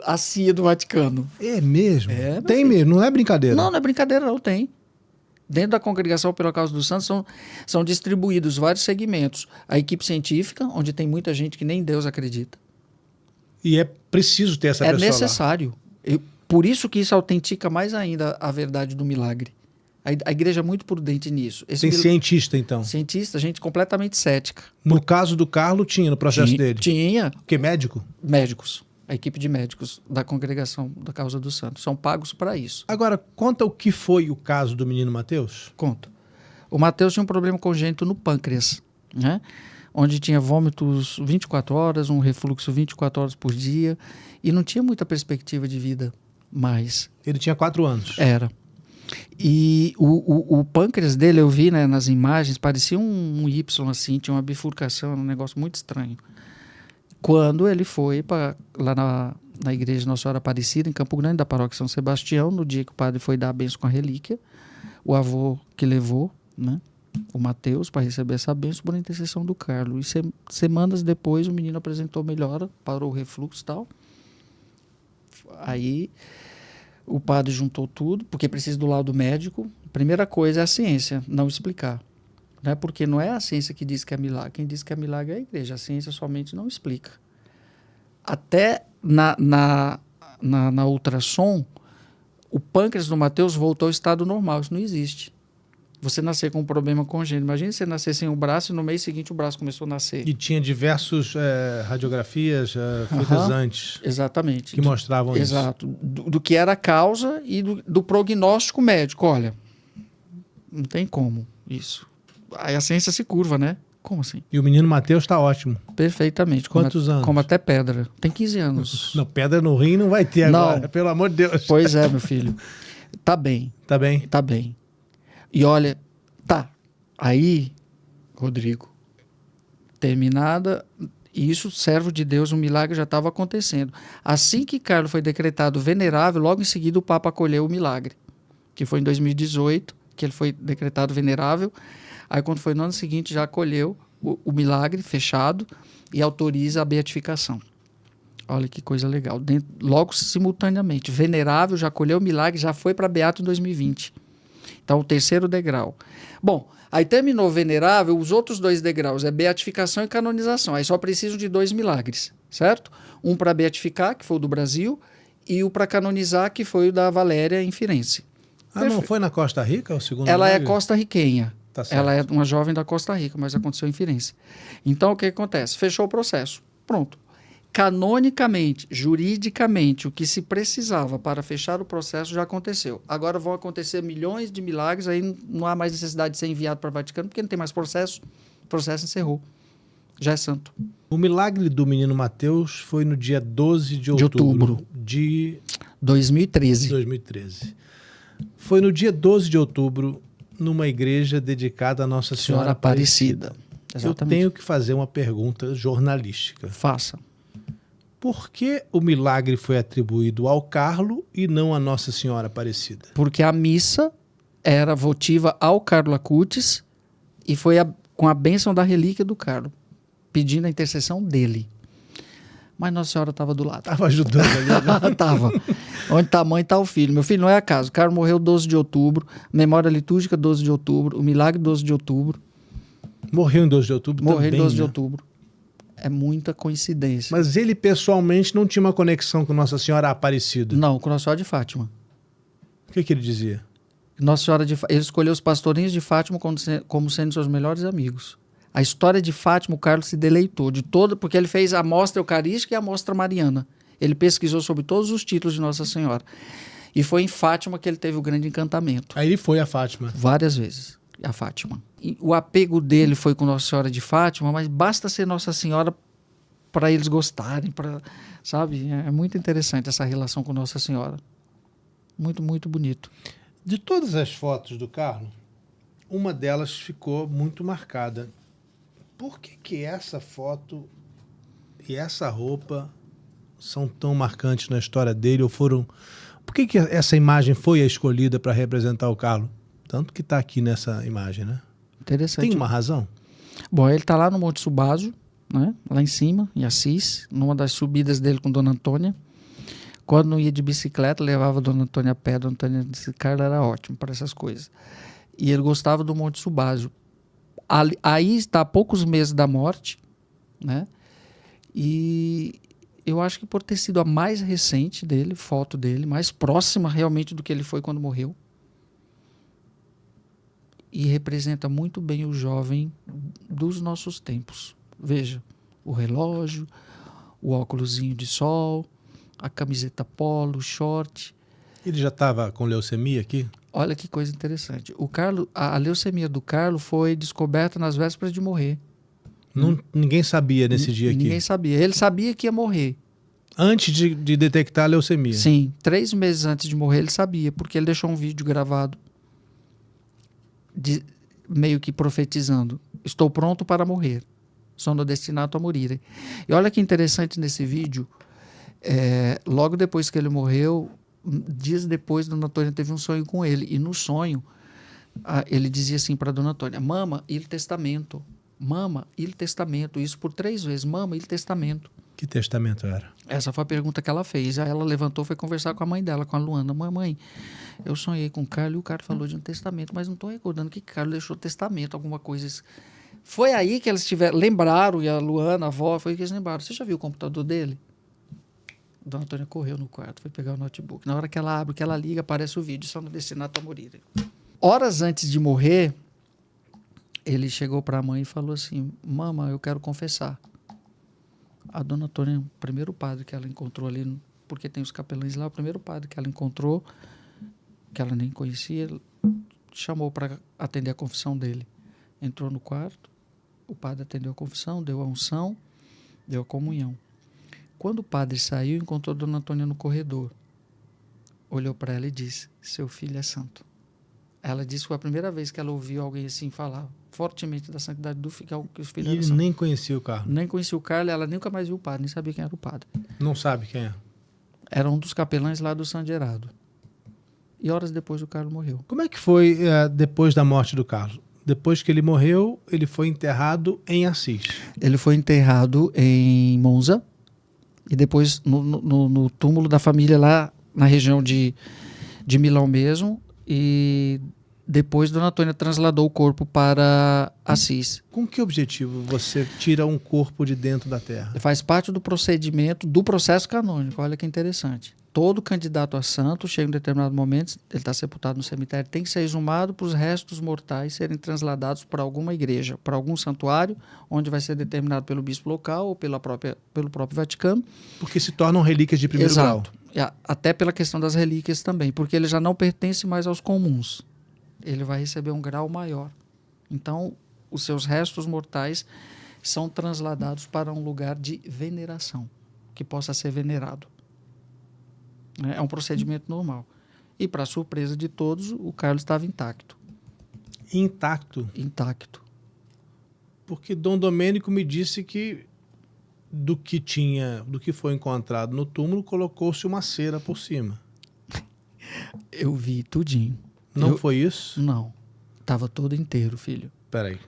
a CIA do Vaticano. É mesmo? Tem mesmo, não é brincadeira. Não é brincadeira, não, tem. Dentro da Congregação pela Causa dos Santos são distribuídos vários segmentos. A equipe científica, onde tem muita gente que nem Deus acredita. E é preciso ter essa pessoa lá. É necessário. Por isso que isso autentica mais ainda a verdade do milagre. A igreja é muito prudente nisso. Tem cientista, então? Cientista, gente completamente cética. No caso do Carlo, tinha no processo dele? Tinha. O que, médico? Médicos. a equipe de médicos da Congregação da Causa dos Santos. São pagos para isso. Agora, conta o que foi o caso do menino Mateus? Conto. O Mateus tinha um problema congênito no pâncreas, né? Onde tinha vômitos 24 horas, um refluxo 24 horas por dia, e não tinha muita perspectiva de vida mais. Ele tinha 4 anos. Era. E o pâncreas dele, eu vi, né, nas imagens, parecia um Y, assim, tinha uma bifurcação, um negócio muito estranho. Quando ele foi lá na igreja Nossa Senhora Aparecida, em Campo Grande, da paróquia São Sebastião, no dia que o padre foi dar a bênção com a relíquia, o avô que levou, né, o Mateus, para receber essa bênção por intercessão do Carlos. E semanas depois o menino apresentou melhora, parou o refluxo e tal. Aí o padre juntou tudo, porque precisa do laudo médico. A primeira coisa é a ciência, não explicar. Né? Porque não é a ciência que diz que é milagre. Quem diz que é milagre é a igreja. A ciência somente não explica. Até na ultrassom, o pâncreas do Mateus voltou ao estado normal. Isso não existe. Você nascer com um problema congênito. Imagina você nascer sem o braço e no mês seguinte o braço começou a nascer. E tinha diversos radiografias feitas antes. Exatamente. Que mostravam isso. Exato. Do que era a causa e do prognóstico médico. Olha, não tem como isso. Aí a ciência se curva, né? Como assim? E o menino Mateus está ótimo. Perfeitamente. Quantos anos? Como até pedra. Tem 15 anos. Não, pedra no rim não vai ter agora, pelo amor de Deus. Pois é, meu filho. Tá bem. Tá bem? Tá bem. E olha, tá. Aí, Rodrigo, terminada, e isso, servo de Deus, um milagre já estava acontecendo. Assim que Carlos foi decretado venerável, logo em seguida o Papa acolheu o milagre, que foi em 2018, que ele foi decretado venerável. Aí, quando foi no ano seguinte, já acolheu o milagre fechado e autoriza a beatificação. Olha que coisa legal. Logo, simultaneamente, venerável, já acolheu o milagre, já foi para beato em 2020. Então, o terceiro degrau. Bom, aí terminou venerável, os outros 2 degraus é beatificação e canonização. Aí só precisam de 2 milagres, certo? Um para beatificar, que foi o do Brasil, e o para canonizar, que foi o da Valéria em Firenze. Não foi na Costa Rica o segundo Ela milagre? é costa-riquenha. Tá certo. Ela é uma jovem da Costa Rica, mas aconteceu em Firenze. Então, o que acontece? Fechou o processo. Pronto. Canonicamente, juridicamente, o que se precisava para fechar o processo já aconteceu. Agora vão acontecer milhões de milagres, aí não há mais necessidade de ser enviado para o Vaticano, porque não tem mais processo. O processo encerrou. Já é santo. O milagre do menino Mateus foi no dia 12 de outubro de 2013. 2013. Foi no dia 12 de outubro, numa igreja dedicada a Nossa Senhora Aparecida. Exatamente. Eu tenho que fazer uma pergunta jornalística. Faça. Por que o milagre foi atribuído ao Carlo e não à Nossa Senhora Aparecida? Porque a missa era votiva ao Carlo Acutis e foi com a bênção da relíquia do Carlo, pedindo a intercessão dele. Mas Nossa Senhora estava do lado. Estava ajudando ali. Né? Estava. Onde está a mãe, está o filho. Meu filho, não é acaso. O Carlo morreu 12 de outubro, memória litúrgica 12 de outubro, o milagre 12 de outubro. Morreu em 12 de outubro também, Morreu em 12 de né? outubro. É muita coincidência. Mas ele pessoalmente não tinha uma conexão com Nossa Senhora Aparecida. Não, com Nossa Senhora de Fátima. O que ele dizia? Nossa Senhora ele escolheu os pastorinhos de Fátima como sendo seus melhores amigos. A história de Fátima, o Carlos se deleitou de todo, porque ele fez a mostra eucarística e a mostra mariana. Ele pesquisou sobre todos os títulos de Nossa Senhora. E foi em Fátima que ele teve o grande encantamento. Aí ele foi a Fátima. Várias vezes, a Fátima. E o apego dele foi com Nossa Senhora de Fátima, mas basta ser Nossa Senhora para eles gostarem, sabe? É muito interessante essa relação com Nossa Senhora. Muito, muito bonito. De todas as fotos do Carlo, uma delas ficou muito marcada. Por que essa foto e essa roupa são tão marcantes na história dele? Ou foram? Por que essa imagem foi a escolhida para representar o Carlo? Tanto que está aqui nessa imagem, né? Interessante. Tem uma razão? Bom, ele está lá no Monte Subásio, né? Lá em cima, em Assis, numa das subidas dele com Dona Antônia. Quando não ia de bicicleta, levava a Dona Antônia a pé. Dona Antônia disse que Carlo era ótimo para essas coisas. E ele gostava do Monte Subásio. Aí está a poucos meses da morte, né? E eu acho que por ter sido a mais recente dele, foto dele, mais próxima realmente do que ele foi quando morreu. E representa muito bem o jovem dos nossos tempos. Veja, o relógio, o óculosinho de sol, a camiseta polo, o short. Ele já estava com leucemia aqui? Olha que coisa interessante. O Carlos, a leucemia do Carlos foi descoberta nas vésperas de morrer. Ninguém sabia nesse dia aqui? Ninguém sabia. Ele sabia que ia morrer. Antes de detectar a leucemia? Sim, 3 meses antes de morrer ele sabia, porque ele deixou um vídeo gravado meio que profetizando: estou pronto para morrer, sono destinato a morire. E olha que interessante nesse vídeo, logo depois que ele morreu, dias depois, Dona Antônia teve um sonho com ele, e no sonho ele dizia assim para Dona Antônia: mama il testamento, mama il testamento, isso por 3 vezes, mama il testamento. Que testamento era? Essa foi a pergunta que ela fez. Aí ela levantou e foi conversar com a mãe dela, com a Luana. Mãe, eu sonhei com o Carlos e o Carlos falou de um testamento, mas não estou recordando que Carlos deixou testamento, alguma coisa. Foi aí que eles lembraram, e a Luana, a avó, foi que eles lembraram. Você já viu o computador dele? Dona Antônia correu no quarto, foi pegar o notebook. Na hora que ela abre, que ela liga, aparece o vídeo, só no destinato a morir. Horas antes de morrer, ele chegou para a mãe e falou assim: mama, eu quero confessar. A Dona Antônia, o primeiro padre que ela encontrou ali, porque tem os capelães lá, o primeiro padre que ela encontrou, que ela nem conhecia, chamou para atender a confissão dele. Entrou no quarto, o padre atendeu a confissão, deu a unção, deu a comunhão. Quando o padre saiu, encontrou a Dona Antônia no corredor. Olhou para ela e disse: seu filho é santo. Ela disse que foi a primeira vez que ela ouviu alguém assim falar fortemente da santidade do filho, que os filhos eram santos. E ele nem conhecia o Carlos? Nem conhecia o Carlos, ela nunca mais viu o padre, nem sabia quem era o padre. Não sabe quem é? Era um dos capelães lá do San Gerardo. E horas depois o Carlos morreu. Como é que foi depois da morte do Carlos? Depois que ele morreu, ele foi enterrado em Assis. Ele foi enterrado em Monza e depois no túmulo da família lá na região de Milão mesmo. E depois Dona Antônia trasladou o corpo para Assis. Com que objetivo você tira um corpo de dentro da terra? Faz parte do procedimento, do processo canônico. Olha que interessante. Todo candidato a santo, chega em um determinado momento, ele está sepultado no cemitério, tem que ser exumado para os restos mortais serem transladados para alguma igreja, para algum santuário, onde vai ser determinado pelo bispo local ou pelo próprio Vaticano. Porque se tornam relíquias de primeiro grau. Exato. Até pela questão das relíquias também, porque ele já não pertence mais aos comuns. Ele vai receber um grau maior. Então, os seus restos mortais são transladados para um lugar de veneração, que possa ser venerado. É um procedimento normal. E, para surpresa de todos, o Carlos estava intacto. Intacto? Intacto. Porque Dom Domênico me disse que do que foi encontrado no túmulo, colocou-se uma cera por cima. Eu vi tudinho. Não foi isso? Não. Estava todo inteiro, filho. Peraí.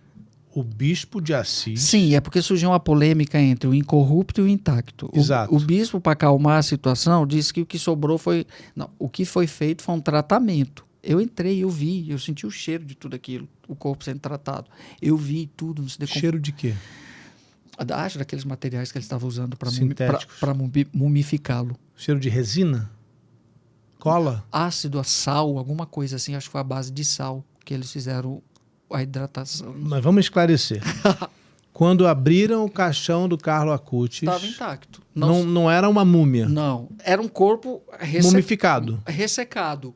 O bispo de Assis... Sim, é porque surgiu uma polêmica entre o incorrupto e o intacto. Exato. O bispo, para acalmar a situação, disse que o que sobrou foi... Não, o que foi feito foi um tratamento. Eu entrei, eu vi, eu senti o cheiro de tudo aquilo, o corpo sendo tratado. Eu vi tudo. Cheiro de quê? Acho daqueles materiais que eles estavam usando para mumificá-lo. Cheiro de resina? Cola? Ácido, sal, alguma coisa assim. Acho que foi a base de sal que eles fizeram a hidratação. Mas vamos esclarecer. Quando abriram o caixão do Carlo Acutis... Estava intacto. Não era uma múmia? Não. Era um corpo... Mumificado? Ressecado.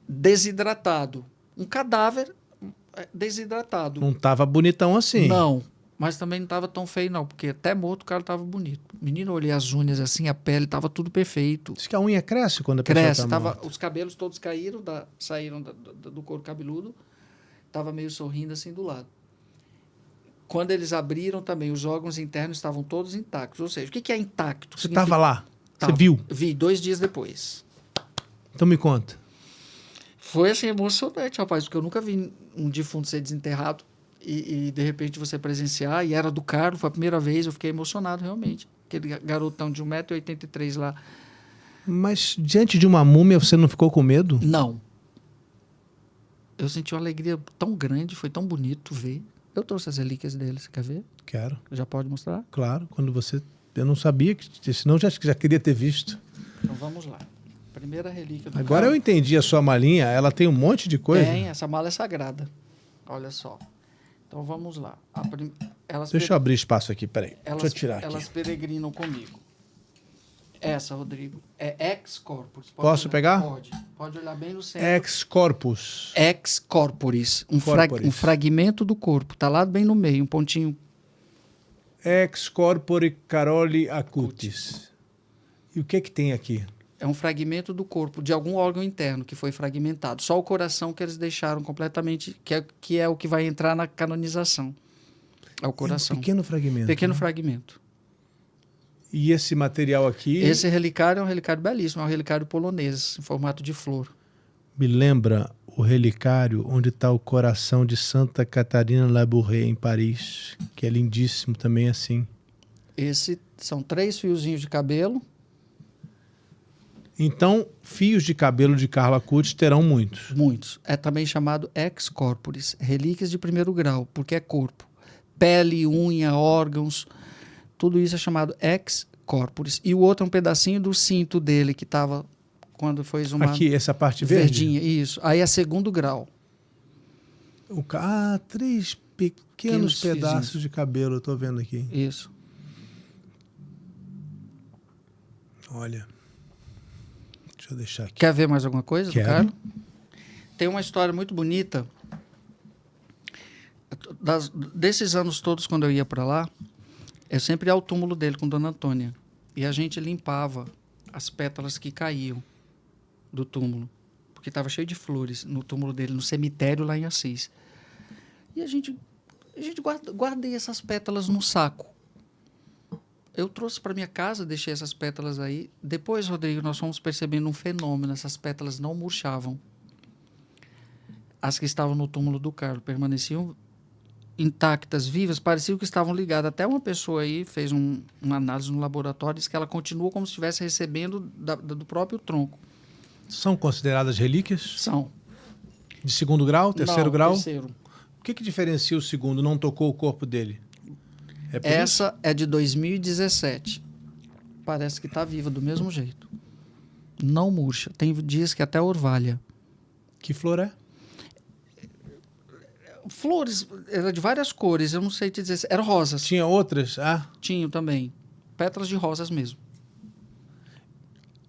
Desidratado. Um cadáver desidratado. Não estava bonitão assim? Não. Mas também não estava tão feio, não. Porque até morto o cara estava bonito. Menino, eu olhei as unhas assim, a pele, estava tudo perfeito. Diz que a unha cresce quando a pessoa está morta. Os cabelos todos saíram do couro cabeludo. Estava meio sorrindo assim do lado. Quando eles abriram também, os órgãos internos estavam todos intactos. Ou seja, o que é intacto? Você estava lá? Você viu? Vi, 2 dias depois. Então me conta. Foi assim emocionante, rapaz, porque eu nunca vi um defunto ser desenterrado e de repente você presenciar, e era do Carlos, foi a primeira vez, eu fiquei emocionado realmente. Aquele garotão de 1,83 m lá. Mas diante de uma múmia você não ficou com medo? Não. Eu senti uma alegria tão grande, foi tão bonito ver. Eu trouxe as relíquias dele, você quer ver? Quero. Já pode mostrar? Claro, quando você... Eu não sabia, senão já queria ter visto. Então vamos lá. Primeira relíquia do Agora Carlos. eu entendi a sua malinha, ela tem um monte de coisa. Tem, essa mala é sagrada. Olha só. Então vamos lá. Deixa eu abrir espaço aqui, peraí. Deixa eu tirar aqui. Elas peregrinam comigo. Essa, Rodrigo, é ex corporis. Posso pegar? Pode. Pode olhar bem no centro. Ex corpus. Ex corporis. Corporis. Um fragmento do corpo. Está lá bem no meio, um pontinho. Ex corpore Caroli acutis. E o que tem aqui? É um fragmento do corpo, de algum órgão interno que foi fragmentado. Só o coração que eles deixaram completamente, que é o que vai entrar na canonização. É o coração. Um pequeno fragmento. Pequeno né? fragmento. E esse material aqui Esse relicário é um relicário belíssimo, é um relicário polonês, em formato de flor. me lembra o relicário onde está o coração de Santa Catarina Labouré, em Paris, que é lindíssimo também assim. Esse são 3 fiozinhos de cabelo. Então, fios de cabelo de Carlo Acutis terão muitos. Muitos. É também chamado ex corporis, relíquias de primeiro grau, porque é corpo. Pele, unha, órgãos, tudo isso é chamado ex corporis. E o outro é um pedacinho do cinto dele, que estava quando foi exumado. Aqui, essa parte verde? Verdinha, isso. Aí é segundo grau. 3 pequenos pedaços fiozinhos. de cabelo, eu estou vendo aqui. Isso. Olha. Deixa eu deixar aqui. Quer ver mais alguma coisa Quero. do Carlo? Tem uma história muito bonita. Desses anos todos, quando eu ia para lá, eu sempre ia ao túmulo dele com Dona Antônia. E a gente limpava as pétalas que caíam do túmulo. Porque estava cheio de flores no túmulo dele, no cemitério lá em Assis. E a gente guardei essas pétalas no saco. Eu trouxe para minha casa, deixei essas pétalas aí. Depois, Rodrigo, nós fomos percebendo um fenômeno. Essas pétalas não murchavam. As que estavam no túmulo do Carlo permaneciam intactas, vivas, pareciam que estavam ligadas. Até uma pessoa aí fez uma análise no laboratório e disse que ela continua como se estivesse recebendo do próprio tronco. São consideradas relíquias? São. De segundo grau, terceiro Não, grau? Terceiro. O que diferencia o segundo? Não tocou o corpo dele? É por isso? Essa é de 2017. Parece que está viva do mesmo jeito. Não murcha. Tem dias que até orvalha. Que flor é? Flores, era de várias cores, eu não sei te dizer. Eram rosas. Tinha outras? Ah, Tinham também. Pétalas de rosas mesmo.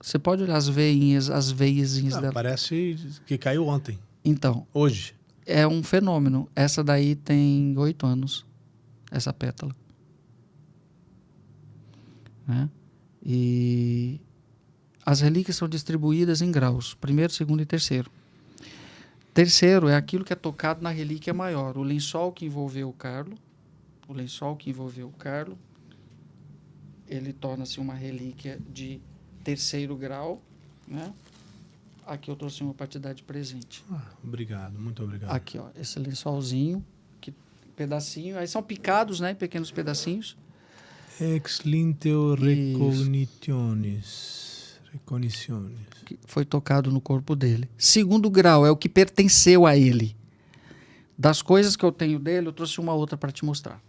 Você pode olhar as veiazinhas dela. parece que caiu ontem. Então, Hoje. é um fenômeno. Essa daí tem 8 anos, essa pétala. Né? E as relíquias são distribuídas em graus, primeiro, segundo e terceiro. Terceiro é aquilo que é tocado na relíquia maior. O lençol que envolveu o Carlo, ele torna-se uma relíquia de terceiro grau, né? Aqui eu trouxe uma partida de presente. Obrigado, muito obrigado. Aqui, ó, esse lençolzinho, pedacinho, aí são picados, né, em pequenos pedacinhos. Ex linteo recognitionis. Que foi tocado no corpo dele. Segundo grau é o que pertenceu a ele. Das coisas que eu tenho dele, eu trouxe uma outra para te mostrar.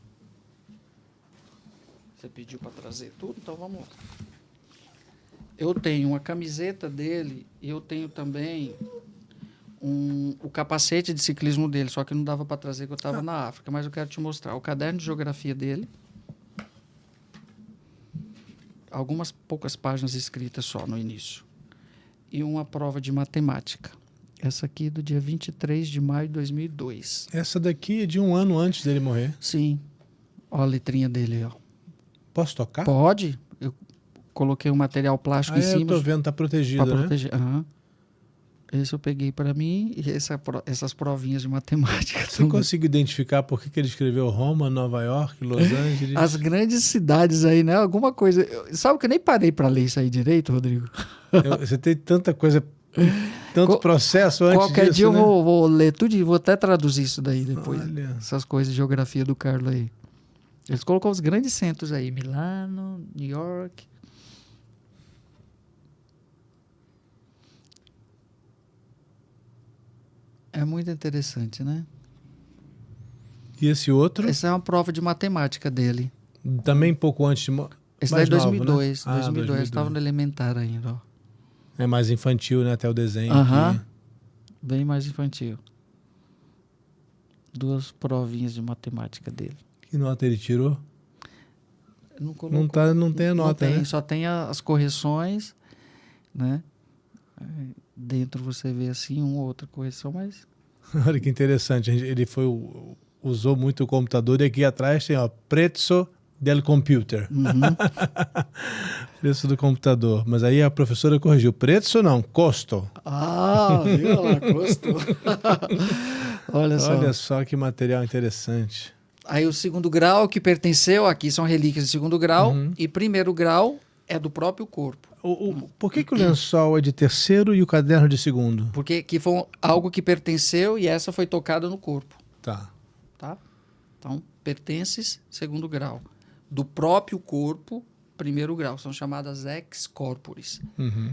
Você pediu para trazer tudo, então vamos lá. Eu tenho uma camiseta dele e eu tenho também o capacete de ciclismo dele, só que não dava para trazer porque eu estava na África, mas eu quero te mostrar o caderno de geografia dele. Algumas poucas páginas escritas só no início. E uma prova de matemática. Essa aqui do dia 23 de maio de 2002. Essa daqui é de 1 ano antes dele morrer. Sim. Ó a letrinha dele aí, ó. Posso tocar? Pode. Eu coloquei um material plástico em cima. Eu tô vendo, tá protegido, Para né? proteger. Aham. Esse eu peguei para mim e essas provinhas de matemática. Você conseguiu identificar por que ele escreveu Roma, Nova York, Los Angeles? As grandes cidades aí, né? Alguma coisa. Sabe que eu nem parei para ler isso aí direito, Rodrigo? Você tem tanta coisa, tanto processo antes Qualquer disso, dia eu né? vou ler tudo e vou até traduzir isso daí depois. Olha. Essas coisas de geografia do Carlo aí. Eles colocou os grandes centros aí. Milano, New York. É muito interessante, né? E esse outro? Essa é uma prova de matemática dele. Também pouco antes de morrer. Esse daí é Mais novo, 2002. né? 2002. Estava no elementar ainda, ó. É mais infantil, né? Até o desenho. Aham. Aqui. Bem mais infantil. 2 provinhas de matemática dele. Que nota ele tirou? Não colocou. Não tem a nota, não tem, né? só tem as correções, né? Dentro você vê assim, uma ou outra correção, mas... Olha que interessante. Ele usou muito o computador e aqui atrás tem, ó, prezzo del computer. Preço do computador. Mas aí a professora corrigiu. Prezzo não, custo. Ah, viu lá, gostou. Olha só que material interessante. Aí o segundo grau que pertenceu, aqui são relíquias de segundo grau, e primeiro grau é do próprio corpo. Por que o lençol é de terceiro e o caderno de segundo? Porque que foi algo que pertenceu e essa foi tocada no corpo. Tá. Tá? Então, pertences, segundo grau. Do próprio corpo, primeiro grau. São chamadas ex corporis.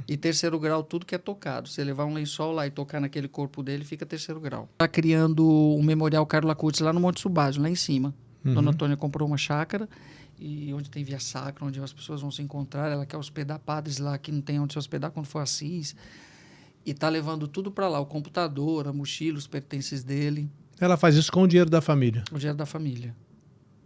E terceiro grau, tudo que é tocado. Se levar um lençol lá e tocar naquele corpo dele, fica terceiro grau. Está criando um memorial Carlo Acutis lá no Monte Subásio, lá em cima. Dona Antônia comprou uma chácara, e onde tem via sacra, onde as pessoas vão se encontrar. Ela quer hospedar padres lá que não tem onde se hospedar quando for Assis. E está levando tudo para lá. O computador, a mochila, os pertences dele. Ela faz isso com o dinheiro da família. O dinheiro da família.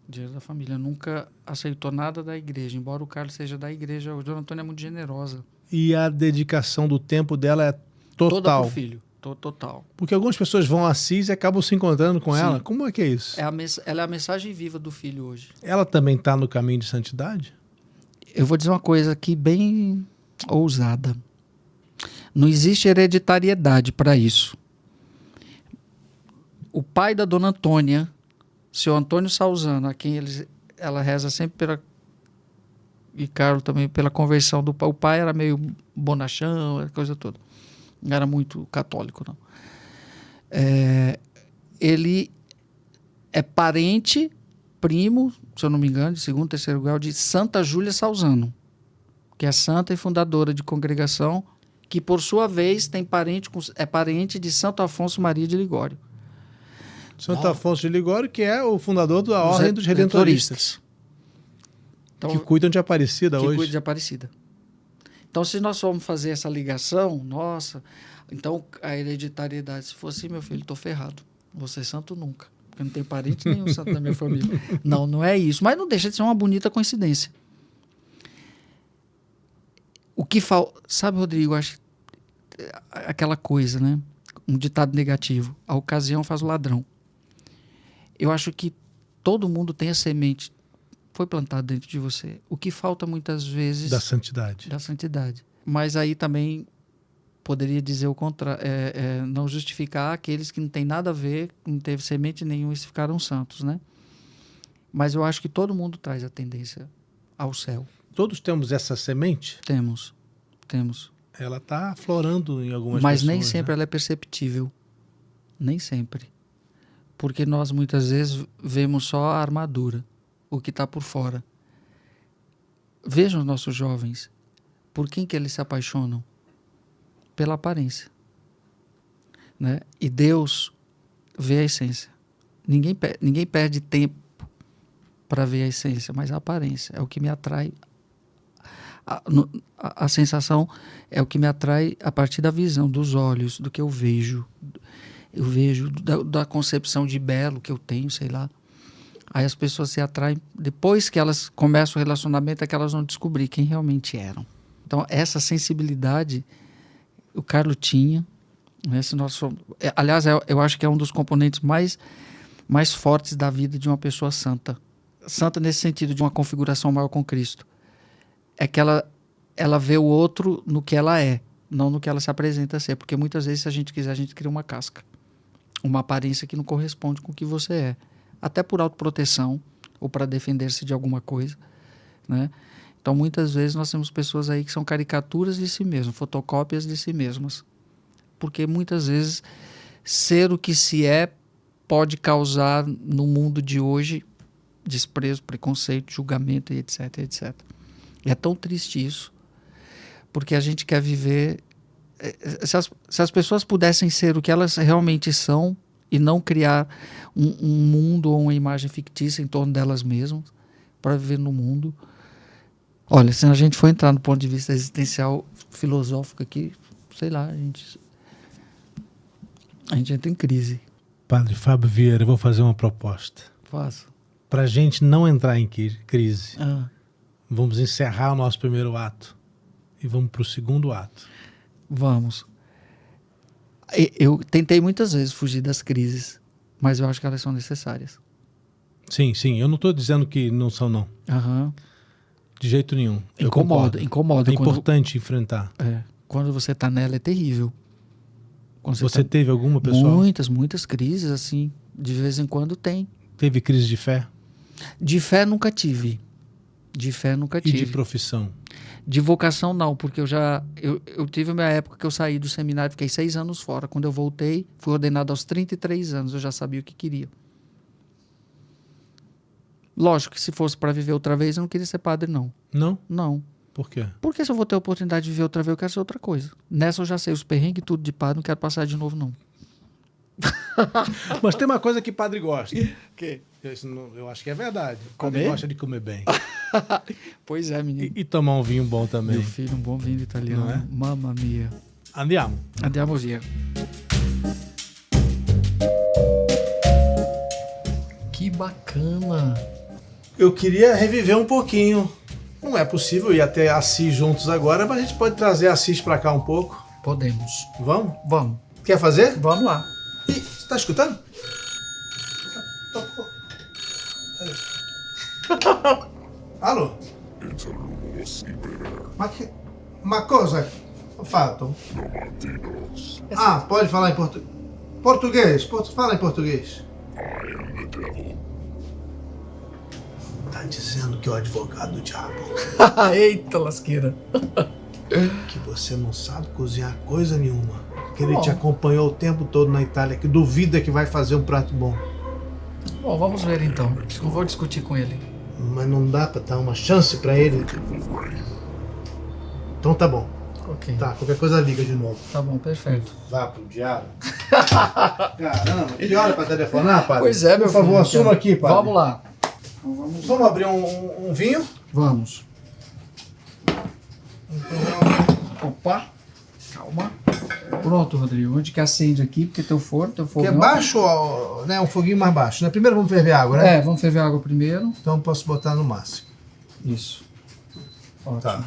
O dinheiro da família. Nunca aceitou nada da igreja. Embora o Carlos seja da igreja, a Dona Antônia é muito generosa. E a dedicação do tempo dela é Toda total. pro filho. Total. Porque algumas pessoas vão a Assis e acabam se encontrando com Sim. ela. Como é que é isso? Ela é a mensagem viva do filho hoje. Ela também está no caminho de santidade? Eu vou dizer uma coisa aqui bem ousada. Não existe hereditariedade para isso. O pai da Dona Antônia, seu Antônio Salzano, a quem ela reza sempre pela... E Carlos também pela conversão do pai. O pai era meio bonachão, coisa toda. Não era muito católico, não. Ele é parente, primo, se eu não me engano, de segundo, terceiro grau, de Santa Júlia Salzano, que é santa e fundadora de congregação, que por sua vez é parente de Santo Afonso Maria de Ligório. Santo Afonso de Ligório, que é o fundador da Ordem dos Redentoristas. Então, que cuidam de Aparecida que hoje. cuida de Aparecida. Então, se nós formos fazer essa ligação, nossa, então a hereditariedade, se fosse meu filho, estou ferrado. Vou ser santo nunca, porque não tem parente nenhum santo da minha família. Não é isso. Mas não deixa de ser uma bonita coincidência. O que falta... Sabe, Rodrigo, acho que aquela coisa, né? Um ditado negativo. A ocasião faz o ladrão. Eu acho que todo mundo tem a semente, foi plantado dentro de você. O que falta muitas vezes... Da santidade. Da santidade. Mas aí também poderia dizer o contrário, não justificar aqueles que não tem nada a ver, não teve semente nenhuma e ficaram santos, né? Mas eu acho que todo mundo traz a tendência ao céu. Todos temos essa semente? Temos. Ela está aflorando em algumas Mas pessoas. nem sempre ela é perceptível. Nem sempre. Porque nós muitas vezes vemos só a armadura, o que está por fora. Vejam os nossos jovens. Por quem que eles se apaixonam? Pela aparência. Né? E Deus vê a essência. Ninguém perde tempo para ver a essência, mas a aparência é o que me atrai. A sensação é o que me atrai a partir da visão, dos olhos, do que eu vejo. Eu vejo da concepção de belo que eu tenho, sei lá. Aí as pessoas se atraem. Depois que elas começam o relacionamento, é que elas vão descobrir quem realmente eram. Então, essa sensibilidade o Carlos tinha. Né? Aliás, eu acho que é um dos componentes mais fortes da vida de uma pessoa santa. Santa nesse sentido, de uma configuração maior com Cristo. É que ela vê o outro no que ela é, não no que ela se apresenta a ser. Porque muitas vezes, se a gente quiser, a gente cria uma casca. Uma aparência que não corresponde com o que você é. Até por autoproteção ou para defender-se de alguma coisa. Né? Então, muitas vezes, nós temos pessoas aí que são caricaturas de si mesmas, fotocópias de si mesmas. Porque muitas vezes, ser o que se é pode causar, no mundo de hoje, desprezo, preconceito, julgamento, etc, etc. E é tão triste isso, porque a gente quer viver... Se as pessoas pudessem ser o que elas realmente são e não criar um mundo ou uma imagem fictícia em torno delas mesmas para viver no mundo... Olha, se a gente for entrar no ponto de vista existencial, filosófico aqui, sei lá, a gente entra em crise. Padre Fábio Vieira, eu vou fazer uma proposta. Faço. Para a gente não entrar em crise, Vamos encerrar o nosso primeiro ato e vamos para o segundo ato. Vamos. Eu tentei muitas vezes fugir das crises, mas eu acho que elas são necessárias. Sim, eu não estou dizendo que não são, não. Aham. De jeito nenhum. Eu Incomoda, concordo. incomoda. É importante enfrentar. Quando você tá nela é terrível. Quando Você tá- teve alguma, pessoal? Muitas crises, assim. De vez em quando tem. Teve crise de fé? De fé nunca tive. De fé nunca E tive. de profissão? De vocação não, porque eu tive a minha época que eu saí do seminário, fiquei 6 anos fora. Quando eu voltei, fui ordenado aos 33 anos, eu já sabia o que queria. Lógico que se fosse para viver outra vez, eu não queria ser padre, não. Não? Não. Por quê? Porque se eu vou ter a oportunidade de viver outra vez, eu quero ser outra coisa. Nessa eu já sei os perrengues e tudo de padre, não quero passar de novo, não. Mas tem uma coisa que padre gosta. Que? Eu acho que é verdade. Comer? Padre gosta de comer bem. Pois é, menino. E tomar um vinho bom também. Meu filho, um bom vinho italiano. Não é? Mamma mia. Andiamo. Andiamo via. Que bacana. Eu queria reviver um pouquinho. Não é possível ir até Assis juntos agora, mas a gente pode trazer Assis pra cá um pouco. Podemos. Vamos? Vamos. Quer fazer? Vamos lá. Ih, você tá escutando? Alô? Ma cosa ho fatto? Ah, pode falar em português. Português, fala em português. Tá dizendo que é o advogado do diabo. Eita lasqueira. Que você não sabe cozinhar coisa nenhuma. Que ele te acompanhou o tempo todo na Itália, que duvida que vai fazer um prato bom. Bom, vamos ver então. Não vou discutir com ele. Mas não dá pra dar uma chance pra ele. Então tá bom. Ok. Tá, qualquer coisa liga de novo. Tá bom, perfeito. Vá pro diabo. Caramba, que hora pra telefonar, padre? Pois é, meu Por favor, filho, assuma cara. aqui, padre. Vamos lá. Vamos abrir um vinho? Vamos. Opa. Calma. Pronto, Rodrigo. Onde que acende aqui? Porque teu forno, Que é baixo, ó, né? Um foguinho mais baixo, né? Primeiro vamos ferver água, né? Vamos ferver a água primeiro. Então eu posso botar no máximo. Isso. Ótimo. Tá.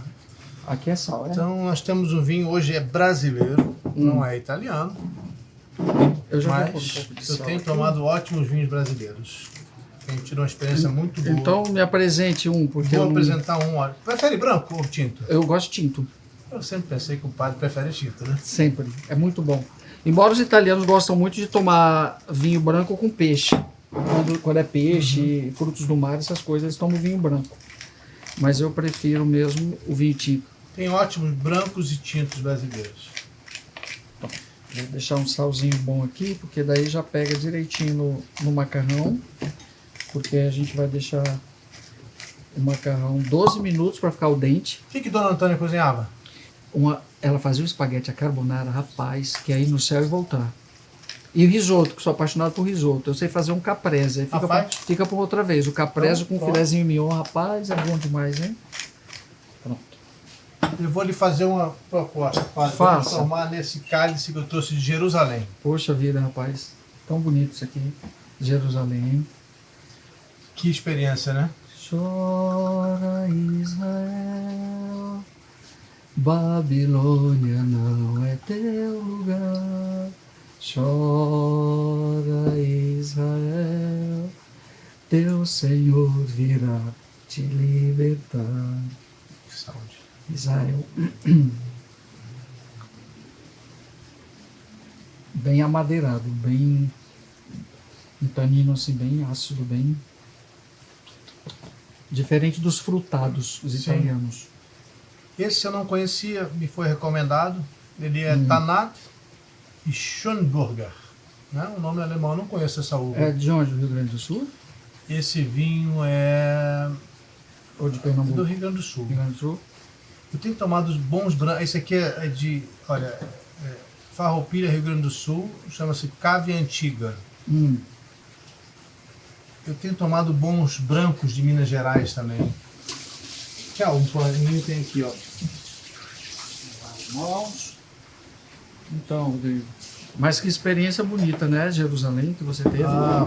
Aqui é sal, né? Então nós temos um vinho, hoje é brasileiro, não é italiano, Eu já vou pôr um mas pouco de eu sal tenho aqui. tomado ótimos vinhos brasileiros. A gente tirou uma experiência muito boa. Então me apresente um, porque Vou eu, apresentar um, olha. Prefere branco ou tinto? eu gosto de tinto. Eu sempre pensei que o padre prefere tinto, né? Sempre. É muito bom. Embora os italianos gostam muito de tomar vinho branco com peixe. Quando é peixe, frutos do mar, essas coisas, eles tomam vinho branco. Mas eu prefiro mesmo o vinho tinto. Tem ótimos brancos e tintos brasileiros. Vou deixar um salzinho bom aqui, porque daí já pega direitinho no macarrão. Porque a gente vai deixar o macarrão 12 minutos para ficar al dente. O que Dona Antônia cozinhava? Ela fazia o espaguete à carbonara, rapaz, que é ir no céu e voltar. E risoto, que sou apaixonado por risoto. Eu sei fazer um caprese, aí fica por outra vez. O caprese com filezinho mignon, rapaz, é bom demais, hein? Pronto. Eu vou lhe fazer uma proposta, padre. Faça. Vou tomar nesse cálice que eu trouxe de Jerusalém. Poxa vida, rapaz. Tão bonito isso aqui. Jerusalém. Que experiência, né? Chora Israel, Babilônia não é teu lugar. Chora Israel, teu Senhor virá te libertar. Saúde. Israel. Bem amadeirado, bem um tanino assim, bem ácido, bem diferente dos frutados, os italianos. Esse eu não conhecia, me foi recomendado. Ele é Tannat e Schönburger. Né? O nome alemão, eu não conheço essa uva. É de onde? Do Rio Grande do Sul? Esse vinho é Ou de Pernambuco? do Rio Grande do Sul. Rio Grande do Sul? Eu tenho tomado os bons brancos. Esse aqui é de, olha, Farroupilha, Rio Grande do Sul. Chama-se Cave Antiga. Eu tenho tomado bons brancos de Minas Gerais também. Tchau, um paninho tem aqui, ó. Mãos. Então, Rodrigo. Mas que experiência bonita, né? Jerusalém, que você teve.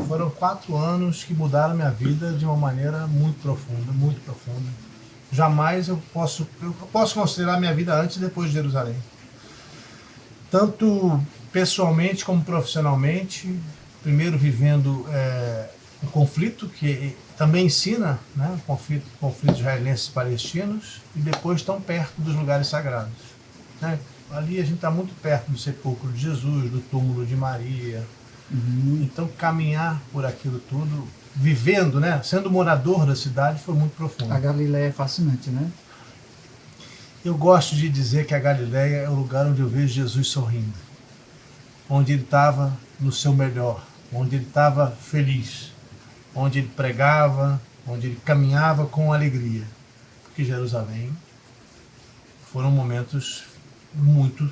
Foram 4 anos que mudaram minha vida de uma maneira muito profunda, muito profunda. jamais eu posso considerar minha vida antes e depois de Jerusalém. Tanto pessoalmente como profissionalmente, primeiro vivendo um conflito que também ensina, né, conflito israelenses e palestinos, e depois tão perto dos lugares sagrados. Né? Ali a gente está muito perto do sepulcro de Jesus, do túmulo de Maria. Então caminhar por aquilo tudo, vivendo, né, sendo morador da cidade, foi muito profundo. A Galileia é fascinante, né? Eu gosto de dizer que a Galileia é o lugar onde eu vejo Jesus sorrindo, onde ele estava no seu melhor, onde ele estava feliz, onde ele pregava, onde ele caminhava com alegria. Porque Jerusalém foram momentos muito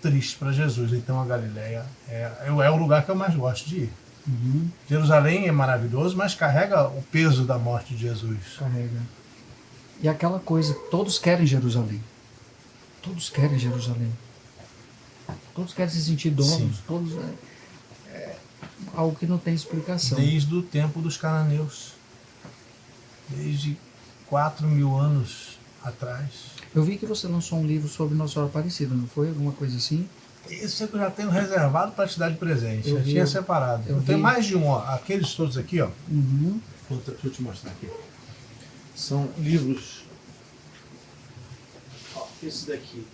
tristes para Jesus. Então a Galileia é o lugar que eu mais gosto de ir. Jerusalém é maravilhoso, mas carrega o peso da morte de Jesus. Carrega. E aquela coisa, todos querem Jerusalém. Todos querem Jerusalém. Todos querem se sentir donos. Sim. Todos algo que não tem explicação. Desde o tempo dos cananeus. Desde 4.000 anos atrás. Eu vi que você lançou um livro sobre Nossa Senhora Aparecida, não foi? Alguma coisa assim? Esse eu já tenho reservado para te dar de presente. Eu Eu vi, tinha separado. eu Tem vi. mais de um, ó. Aqueles todos aqui, ó. Uhum. Deixa eu te mostrar aqui. São livros. Ó, esse daqui.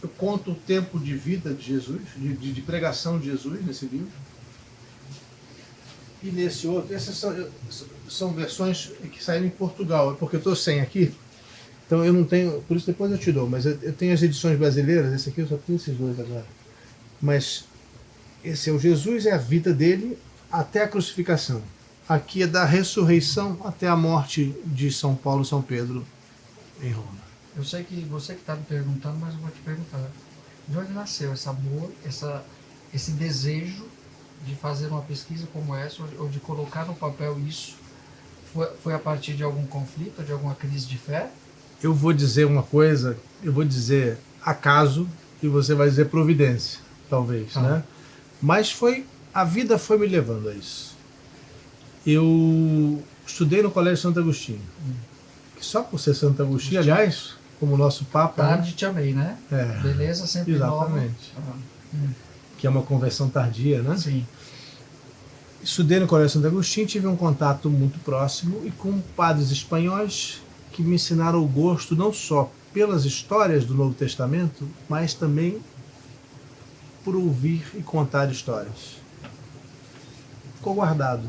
Eu conto o tempo de vida de Jesus, de pregação de Jesus nesse livro. E nesse outro, essas são versões que saíram em Portugal. É porque eu estou sem aqui. Então eu não tenho, por isso depois eu te dou, mas eu tenho as edições brasileiras, esse aqui eu só tenho esses dois agora. Mas esse é o Jesus, é a vida dele até a crucificação. Aqui é da ressurreição até a morte de São Paulo e São Pedro em Roma. Eu sei que você que está me perguntando, mas eu vou te perguntar. De onde nasceu esse amor, esse desejo de fazer uma pesquisa como essa, ou de colocar no papel isso? Foi a partir de algum conflito, de alguma crise de fé? Eu vou dizer uma coisa, eu vou dizer acaso e você vai dizer providência, talvez, né? Mas a vida foi me levando a isso. Eu estudei no Colégio Santo Agostinho, que só por ser Santo Agostinho, aliás, como o nosso Papa... Tarde te amei, né? É, Beleza sempre exatamente. nova. Que é uma conversão tardia, né? Sim. Estudei no Colégio Santo Agostinho, tive um contato muito próximo e com padres espanhóis que me ensinaram o gosto não só pelas histórias do Novo Testamento, mas também por ouvir e contar histórias. Ficou guardado.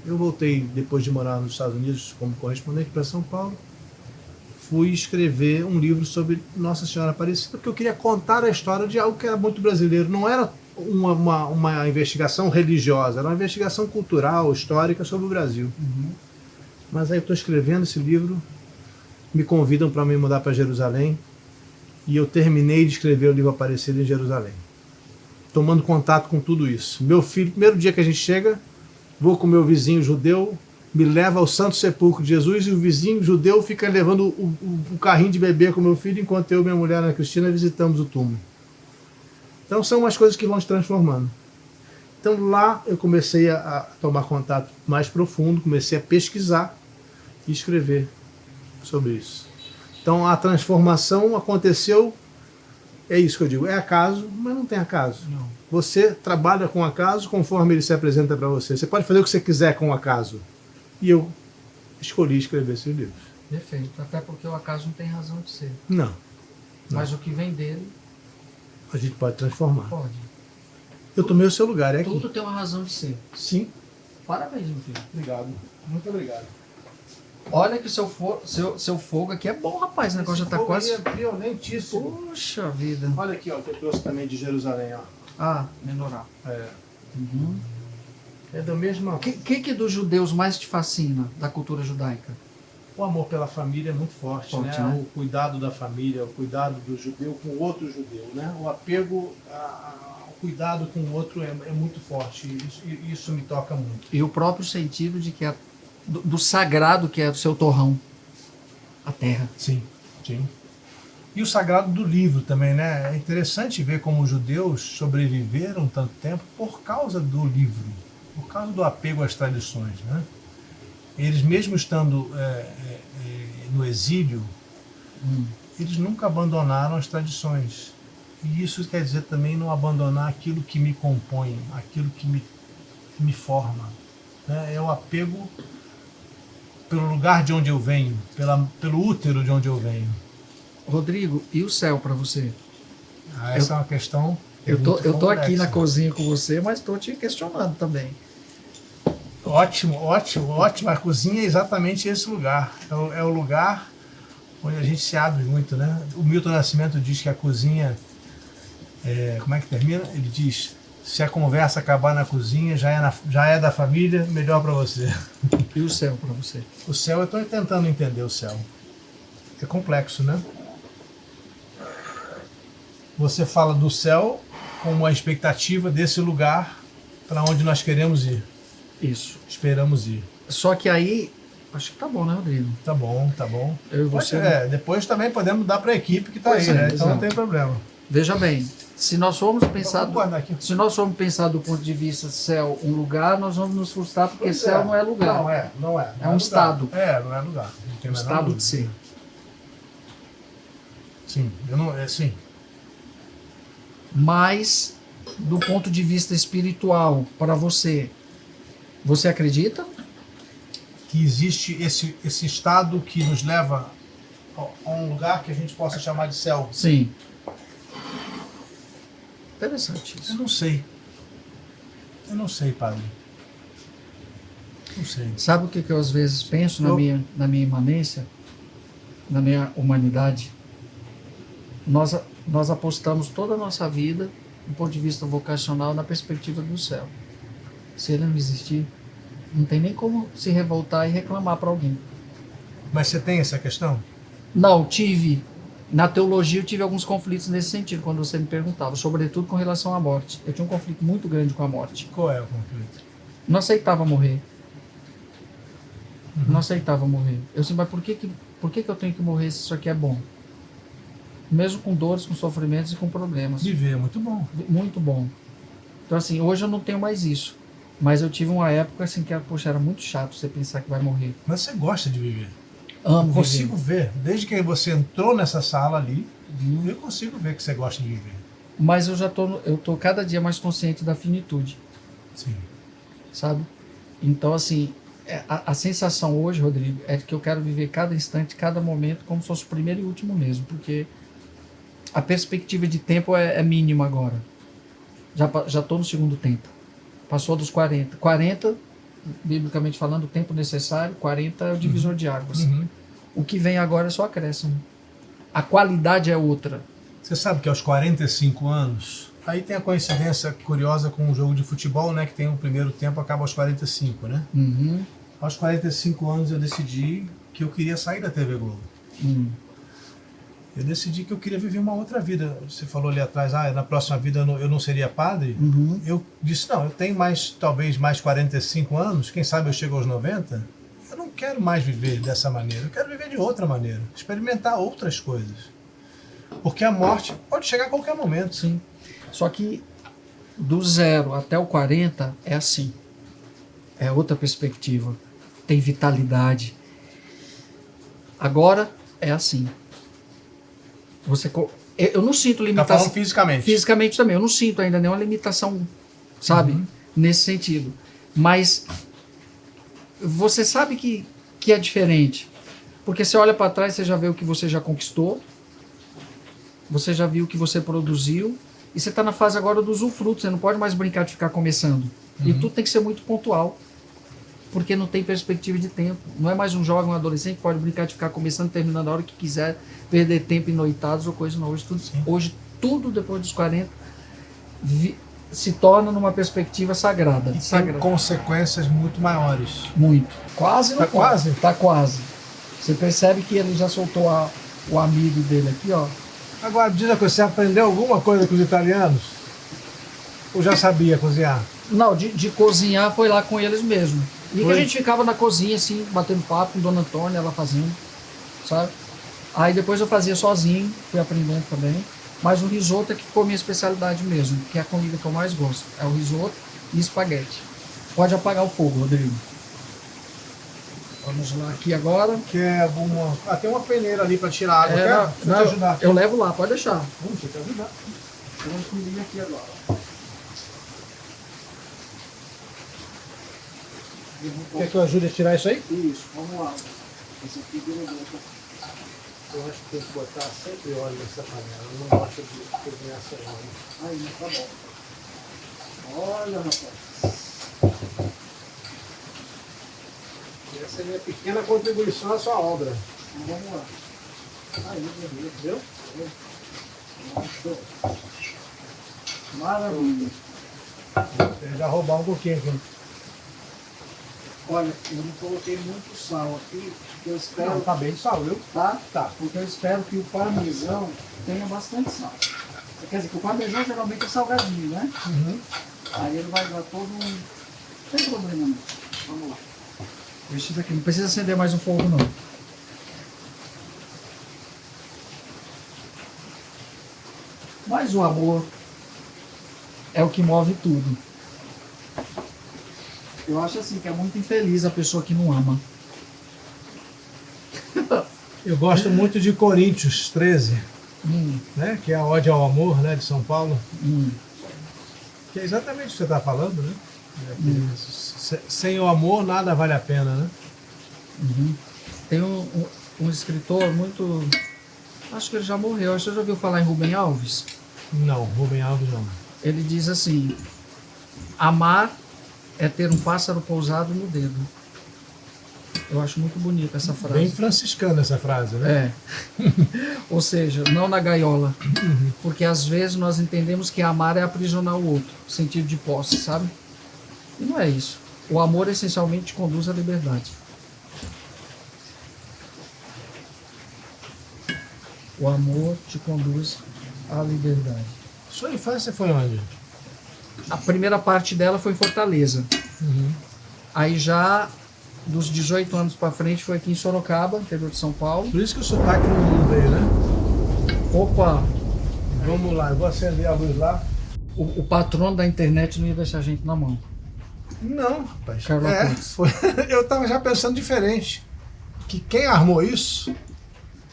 Eu voltei, depois de morar nos Estados Unidos como correspondente para São Paulo, fui escrever um livro sobre Nossa Senhora Aparecida, porque eu queria contar a história de algo que era muito brasileiro. Não era uma investigação religiosa, era uma investigação cultural, histórica sobre o Brasil. Mas aí eu estou escrevendo esse livro, me convidam para me mudar para Jerusalém, e eu terminei de escrever o livro Aparecida em Jerusalém, tomando contato com tudo isso. Meu filho, primeiro dia que a gente chega, vou com meu vizinho judeu, me leva ao Santo Sepulcro de Jesus, e o vizinho judeu fica levando o carrinho de bebê com meu filho, enquanto eu e minha mulher, Ana Cristina, visitamos o túmulo. Então são umas coisas que vão se transformando. Então lá eu comecei a tomar contato mais profundo, comecei a pesquisar e escrever sobre isso. Então a transformação aconteceu, é isso que eu digo, é acaso, mas não tem acaso. Não. Você trabalha com acaso conforme ele se apresenta para você. Você pode fazer o que você quiser com o acaso. E eu escolhi escrever esses livros. Perfeito. Até porque o acaso não tem razão de ser. Não. Mas o que vem dele, A gente pode transformar. pode. Eu tomei o seu lugar, é aqui. Tudo tem uma razão de ser. Sim. Parabéns, meu filho. Obrigado. Muito obrigado. Olha que seu fogo aqui é bom, rapaz. O negócio já tá quase... É violentíssimo. Puxa vida. Olha aqui, ó, que eu trouxe também de Jerusalém, ó. Ah, menorá. É da mesma... O que dos judeus mais te fascina da cultura judaica? O amor pela família é muito forte, Forte, né? né? O cuidado da família, o cuidado do judeu com o outro judeu, né? O apego, o cuidado com o outro é muito forte. Isso me toca muito. E o próprio sentido de que do sagrado que é o seu torrão, a terra. Sim, sim. E o sagrado do livro também, né? É interessante ver como os judeus sobreviveram tanto tempo por causa do livro, por causa do apego às tradições, né? eles mesmo estando no exílio, eles nunca abandonaram as tradições. E isso quer dizer também não abandonar aquilo que me compõe, aquilo que me forma. Né? É o apego pelo lugar de onde eu venho, pelo útero de onde eu venho. Rodrigo, e o céu para você? Essa é uma questão. Eu tô complexa. aqui na cozinha com você, mas estou te questionando também. Ótimo. A cozinha é exatamente esse lugar. É o lugar onde a gente se abre muito, né? O Milton Nascimento diz que a cozinha, como é que termina? Ele diz: se a conversa acabar na cozinha, já é da família, melhor para você. E o céu para você? O céu, eu estou tentando entender o céu. É complexo, né? Você fala do céu como a expectativa desse lugar para onde nós queremos ir. Isso. Esperamos ir. Só que aí, acho que tá bom, né, Rodrigo? Tá bom. Eu e você. Depois também podemos dar para a equipe que está Pois aí, né? exato. Então não tem problema. Veja bem, se nós formos pensar, Vamos guardar aqui. se nós formos pensar do ponto de vista céu um lugar, nós vamos nos frustrar porque Pois céu não é lugar. Não é. É um lugar. estado. Não é lugar. Não tem Um a menor estado dúvida. de ser. Sim, sim. Mas do ponto de vista espiritual, para você, você acredita? Que existe esse estado que nos leva a um lugar que a gente possa chamar de céu. Sim. Interessante Eu isso. não sei, padre. Não sei. Sabe o que eu às vezes penso na minha imanência, na minha humanidade? Nós apostamos toda a nossa vida, do ponto de vista vocacional, na perspectiva do céu. Se ele não existir, não tem nem como se revoltar e reclamar para alguém. Mas você tem essa questão? Não, tive. Na teologia eu tive alguns conflitos nesse sentido, quando você me perguntava, sobretudo com relação à morte. Eu tinha um conflito muito grande com a morte. Qual é o conflito? Não aceitava morrer. Não aceitava morrer. Eu disse, mas por que eu tenho que morrer se isso aqui é bom? Mesmo com dores, com sofrimentos e com problemas. Viver é muito bom. Muito bom. Então assim, hoje eu não tenho mais isso. Mas eu tive uma época assim que, poxa, era muito chato você pensar que vai morrer. Mas você gosta de viver. Amo Eu consigo viver. ver. Desde que você entrou nessa sala ali, eu consigo ver que você gosta de viver. Mas eu tô cada dia mais consciente da finitude, Sim. sabe? Então assim, a sensação hoje, Rodrigo, é que eu quero viver cada instante, cada momento como se fosse o primeiro e último mesmo, porque a perspectiva de tempo é mínima agora. Já estou no segundo tempo. Passou dos 40. 40, biblicamente falando, o tempo necessário, 40 é o divisor de águas. O que vem agora é só acréscimo. A qualidade é outra. Você sabe que aos 45 anos, aí tem a coincidência curiosa com um jogo de futebol, né? Que tem o primeiro tempo, acaba aos 45, né? Aos 45 anos eu decidi que eu queria sair da TV Globo. Eu decidi que eu queria viver uma outra vida. Você falou ali atrás, na próxima vida eu não seria padre. Eu disse, não, eu tenho talvez mais 45 anos, quem sabe eu chego aos 90. Eu não quero mais viver dessa maneira, eu quero viver de outra maneira, experimentar outras coisas. Porque a morte pode chegar a qualquer momento. Sim. Só que do 0 até o 40 é assim. É outra perspectiva. Tem vitalidade. Agora é assim. Eu não sinto Tá limitação. falando fisicamente. Fisicamente também. Eu não sinto ainda nenhuma limitação, sabe? Nesse sentido. Mas você sabe que é diferente. Porque você olha para trás, você já vê o que você já conquistou. Você já viu o que você produziu. E você está na fase agora do usufruto. Você não pode mais brincar de ficar começando. E tudo tem que ser muito pontual. Porque não tem perspectiva de tempo. Não é mais um jovem, um adolescente que pode brincar de ficar começando, terminando a hora que quiser, perder tempo em noitados ou coisa não. Hoje tudo depois dos 40 se torna numa perspectiva sagrada. E tem consequências muito maiores. Muito. Quase não Tá quase? Tá quase. Você percebe que ele já soltou o amigo dele aqui, ó. Agora, diz uma coisa, você aprendeu alguma coisa com os italianos? Ou já sabia cozinhar? Não, de cozinhar foi lá com eles mesmo. E que a gente ficava na cozinha, assim, batendo papo com Dona Antônia, ela fazendo, sabe? Aí depois eu fazia sozinho, fui aprendendo também. Mas o risoto é que ficou minha especialidade mesmo, que é a comida que eu mais gosto. É o risoto e espaguete. Pode apagar o fogo, Rodrigo. Vamos lá aqui agora. Quer alguma... Ah, tem uma peneira ali para tirar água. É, Quer? Deixa eu te ajudar. eu levo lá, pode deixar. Deixa eu te ajudar. Tranquilinho aqui agora. Quer que eu ajude a tirar isso aí? Isso, vamos lá. Esse aqui deu Eu acho que tem que botar sempre óleo nessa panela. Eu não gosto de cozinhar sem óleo. aí, mas tá bom. Olha, rapaz. Essa é a minha pequena contribuição à sua obra. Então, vamos lá. Aí, beleza. Entendeu? Show. Maravilha. Eu já roubar um pouquinho aqui. Olha, eu não coloquei muito sal aqui, porque eu espero. Não, tá bem sal, viu? Tá? Tá. Porque eu espero que o parmesão tenha bastante sal. Quer dizer, que o parmesão geralmente é salgadinho, né? Uhum. Aí ele vai dar todo um. Não tem problema não. Vamos lá. Deixa isso aqui, não precisa acender mais um fogo não. Mas o amor é o que move tudo. Eu acho assim que é muito infeliz a pessoa que não ama. Eu gosto muito de Coríntios 13, né? Que é a ode ao amor, né? De São Paulo. Que é exatamente o que você está falando, né? Sem o amor nada vale a pena, né? Tem um escritor muito... Acho que ele já morreu. Você já ouviu falar em Rubem Alves? Não, Rubem Alves não. Ele diz assim: amar é ter um pássaro pousado no dedo. Eu acho muito bonita essa frase. Bem franciscana essa frase, né? É. Ou seja, não na gaiola. Porque às vezes nós entendemos que amar é aprisionar o outro, sentido de posse, sabe? E não é isso. O amor essencialmente te conduz à liberdade. O amor te conduz à liberdade. Sua infância foi onde? A primeira parte dela foi em Fortaleza. Aí já dos 18 anos pra frente foi aqui em Sorocaba, interior de São Paulo. Por isso que o sotaque não muda aí, né? Opa, Vamos lá, eu vou acender a luz lá. o patrono da internet não ia deixar a gente na mão. Não, rapaz. Carlos Afonso. Foi... Eu tava já pensando diferente. Que quem armou isso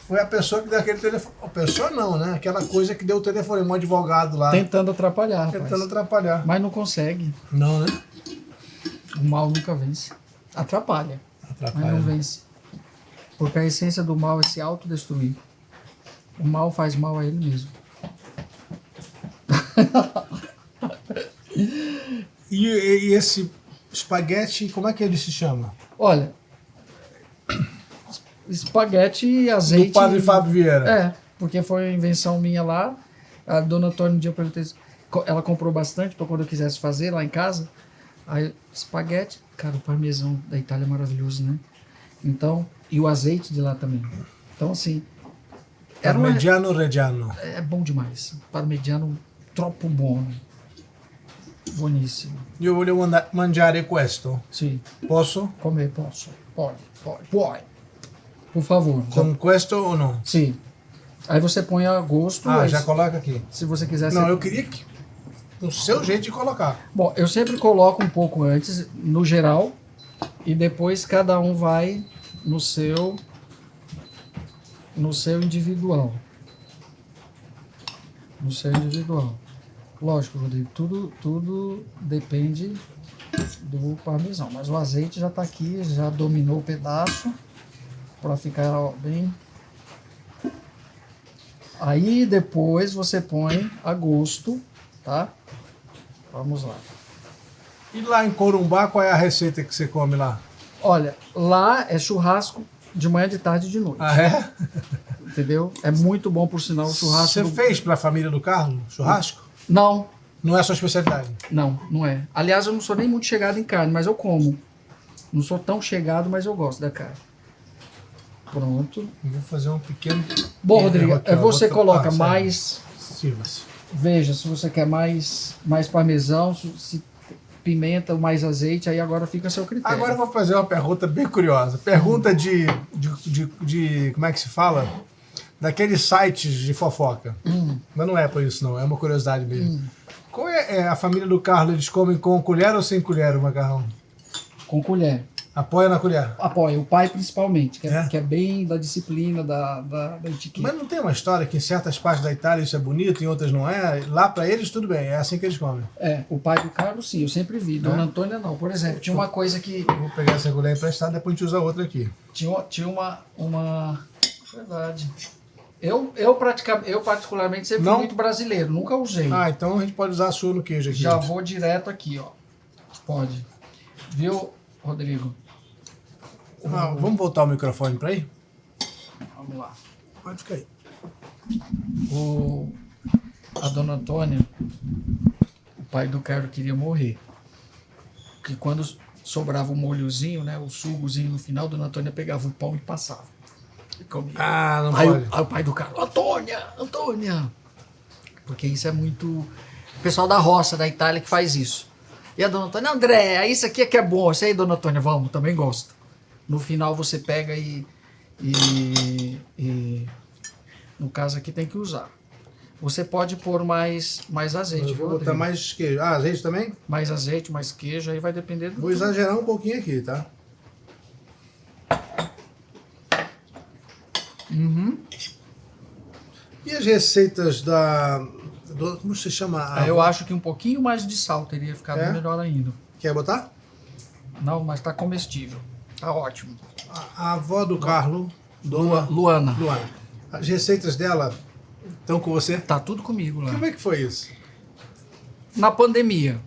foi a pessoa que deu aquele telefone. A pessoa não, né? Aquela coisa que deu o telefone, um advogado lá. Tentando atrapalhar, rapaz. Tentando atrapalhar. Mas não consegue. Não, né? O mal nunca vence. Atrapalha, Atrapalha. mas não vence. Porque a essência do mal é se autodestruir. O mal faz mal a ele mesmo. E esse espaguete, como é que ele se chama? Olha, espaguete e azeite... Do Padre Fábio Vieira. É, porque foi invenção minha lá. A dona Antônia, um dia eu perguntei, ela comprou bastante para quando eu quisesse fazer lá em casa. Aí, espaguete, cara, o parmesão da Itália é maravilhoso, né? Então, e o azeite de lá também. Então, assim... Parmigiano Reggiano. É bom demais. Parmigiano troppo buono. Buonissimo. Io volevo mangiare questo. Sim. Posso? Comer, posso. Pode. Por favor. Com questo ou não? Sim. Aí você põe a gosto. Ah, mas já coloca aqui. se você quiser... Não, você... eu queria que... O seu jeito de colocar. Bom, eu sempre coloco um pouco antes, no geral, e depois cada um vai no seu individual. No seu individual. Lógico, Rodrigo, tudo depende do parmesão. Mas o azeite já está aqui, já dominou o pedaço, para ficar ó, bem... Aí depois você põe a gosto, tá? Vamos lá. E lá em Corumbá, qual é a receita que você come lá? Olha, lá é churrasco de manhã, de tarde e de noite. Ah, é? Entendeu? É muito bom, por sinal, o churrasco. Você fez para a família do Carlos churrasco? Não, Não é a sua especialidade? não é. Aliás, eu não sou nem muito chegado em carne, mas eu como. Não sou tão chegado, mas eu gosto da carne. Pronto. Eu vou fazer um pequeno... Bom, Rodrigo, aqui, ó, você vou coloca sério. mais... Sirva-se. Veja, se você quer mais parmesão, se pimenta, mais azeite, aí agora fica a seu critério. Agora eu vou fazer uma pergunta bem curiosa. Pergunta de como é que se fala? Daqueles sites de fofoca. Mas não é por isso não, é uma curiosidade mesmo. Qual é a família do Carlos? Eles comem com colher ou sem colher o macarrão? Com colher. Apoia na colher. Apoia, o pai principalmente, É? que é bem da disciplina, da etiqueta. Mas não tem uma história que em certas partes da Itália isso é bonito, em outras não é? Lá para eles tudo bem, é assim que eles comem. O pai do Carlos sim, eu sempre vi. Dona Antônia não. Por exemplo, tinha uma coisa que... Vou pegar essa colher emprestada, depois a gente usa outra aqui. Tinha uma... Verdade. Eu particularmente sempre fui Não? muito brasileiro, nunca usei. Ah, então a gente pode usar a sua no queijo aqui. Já vou direto aqui, ó. Pode. Viu, Rodrigo? Vamos voltar o microfone para aí? Vamos lá. Pode ficar aí. A Dona Antônia, o pai do Carlos queria morrer. Porque quando sobrava o molhozinho, né, o sugozinho no final, a Dona Antônia pegava o pão e passava. E comia. Ah, não Aí, pode. aí o pai do Carlos, Antônia! Porque isso é muito... O pessoal da roça, da Itália, que faz isso. E a Dona Antônia, André, isso aqui é que é bom. Isso aí, Dona Antônia, vamos, também gosto. No final você pega e no caso aqui tem que usar. Você pode pôr mais azeite, Eu viu, vou botar Rodrigo? mais queijo. Ah, azeite também? Mais azeite, mais queijo, aí vai depender do... Vou exagerar um pouquinho aqui, tá? Uhum. E as receitas como se chama? Eu acho que um pouquinho mais de sal teria ficado melhor ainda. Quer botar? Não, mas tá comestível. Tá ótimo. A avó do Carlos, Dona Luana. Luana. As receitas dela estão com você? Tá tudo comigo lá. Como é que foi isso? Na pandemia,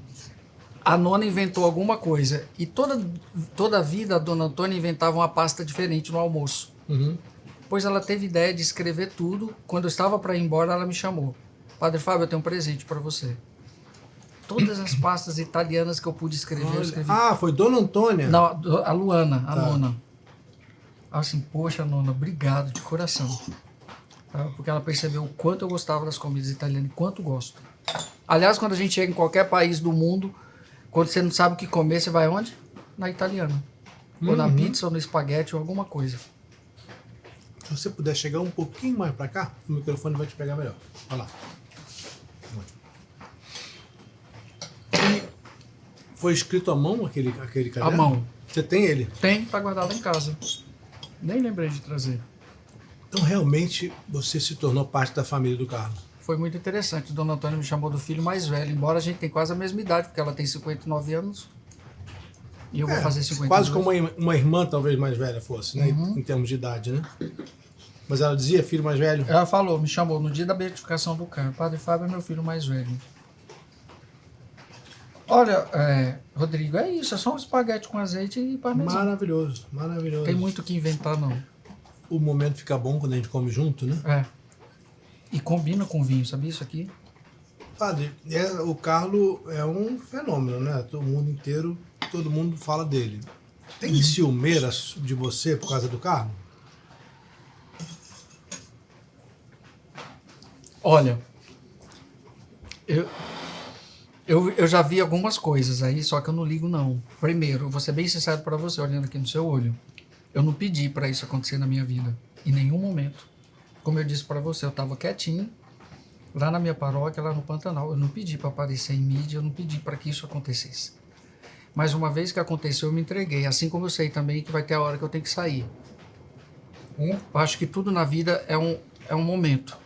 a nona inventou alguma coisa. E toda a vida a Dona Antônia inventava uma pasta diferente no almoço. Uhum. Pois ela teve ideia de escrever tudo. Quando eu estava para ir embora, ela me chamou. Padre Fábio, eu tenho um presente para você. Todas as pastas italianas que eu pude escrever, eu escrevi. Ah, foi Dona Antônia? Não, a Luana, a nona. Assim, poxa, nona, obrigado de coração. Tá? Porque ela percebeu o quanto eu gostava das comidas italianas e quanto gosto. Aliás, quando a gente chega em qualquer país do mundo, quando você não sabe o que comer, você vai onde? Na italiana. Ou na pizza, ou no espaguete, ou alguma coisa. Se você puder chegar um pouquinho mais para cá, o microfone vai te pegar melhor. Olha lá. E foi escrito à mão aquele caderno? À mão. Você tem ele? Tem para guardar lá em casa. Nem lembrei de trazer. Então realmente você se tornou parte da família do Carlos. Foi muito interessante. Dona Antônia me chamou do filho mais velho, embora a gente tenha quase a mesma idade, porque ela tem 59 anos e eu vou fazer 52. Quase como uma irmã talvez mais velha fosse, né? Em termos de idade, né? Mas ela dizia filho mais velho? Ela falou, me chamou no dia da beatificação do Carlos. Padre Fábio é meu filho mais velho. Olha, Rodrigo, é isso. É só um espaguete com azeite e parmesão. Maravilhoso, maravilhoso. Tem muito o que inventar, não. O momento fica bom quando a gente come junto, né? É. E combina com vinho, sabia isso aqui? Padre, o Carlos é um fenômeno, né? Todo mundo inteiro, todo mundo fala dele. Tem ciumeiras de você por causa do Carlos? Olha, eu já vi algumas coisas aí, só que eu não ligo não. Primeiro, eu vou ser bem sincero para você, olhando aqui no seu olho. Eu não pedi para isso acontecer na minha vida, em nenhum momento. Como eu disse para você, eu estava quietinho, lá na minha paróquia, lá no Pantanal. Eu não pedi para aparecer em mídia, eu não pedi para que isso acontecesse. Mas uma vez que aconteceu, eu me entreguei. Assim como eu sei também que vai ter a hora que eu tenho que sair. Eu acho que tudo na vida é um momento.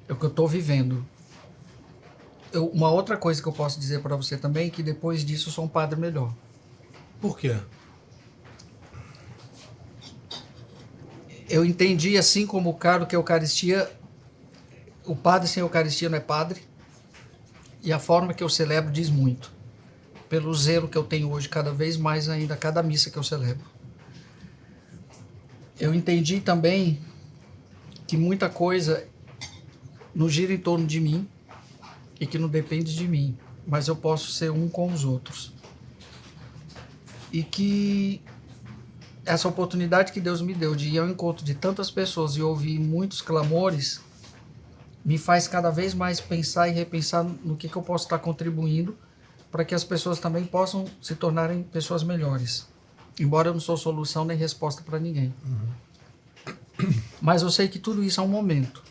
É o que eu estou vivendo. Uma outra coisa que eu posso dizer para você também é que depois disso eu sou um padre melhor. Por quê? Eu entendi, assim como o Carlos, que a Eucaristia, o padre sem Eucaristia não é padre, e a forma que eu celebro diz muito. Pelo zelo que eu tenho hoje, cada vez mais ainda, cada missa que eu celebro. Eu entendi também que muita coisa não gira em torno de mim e que não depende de mim, mas eu posso ser um com os outros. E que essa oportunidade que Deus me deu de ir ao encontro de tantas pessoas e ouvir muitos clamores me faz cada vez mais pensar e repensar no que eu posso estar contribuindo para que as pessoas também possam se tornarem pessoas melhores. Embora eu não sou solução nem resposta para ninguém. Mas eu sei que tudo isso é um momento.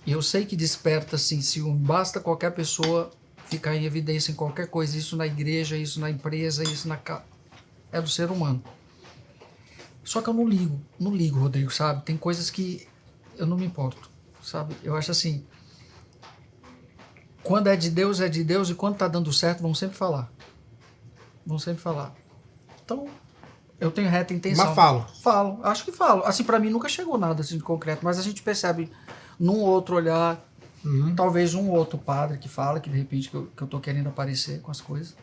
E eu sei que desperta, assim, ciúme. Basta qualquer pessoa ficar em evidência em qualquer coisa. Isso na igreja, isso na empresa, isso na casa. É do ser humano. Só que eu não ligo, Rodrigo, sabe? Tem coisas que eu não me importo, sabe? Eu acho assim, quando é de Deus, e quando tá dando certo, vão sempre falar. Então, eu tenho reta intenção. Mas falo. Falo, acho que falo. Assim, pra mim nunca chegou nada assim de concreto, mas a gente percebe num outro olhar, talvez um outro padre que fala que de repente que eu tô querendo aparecer com as coisas.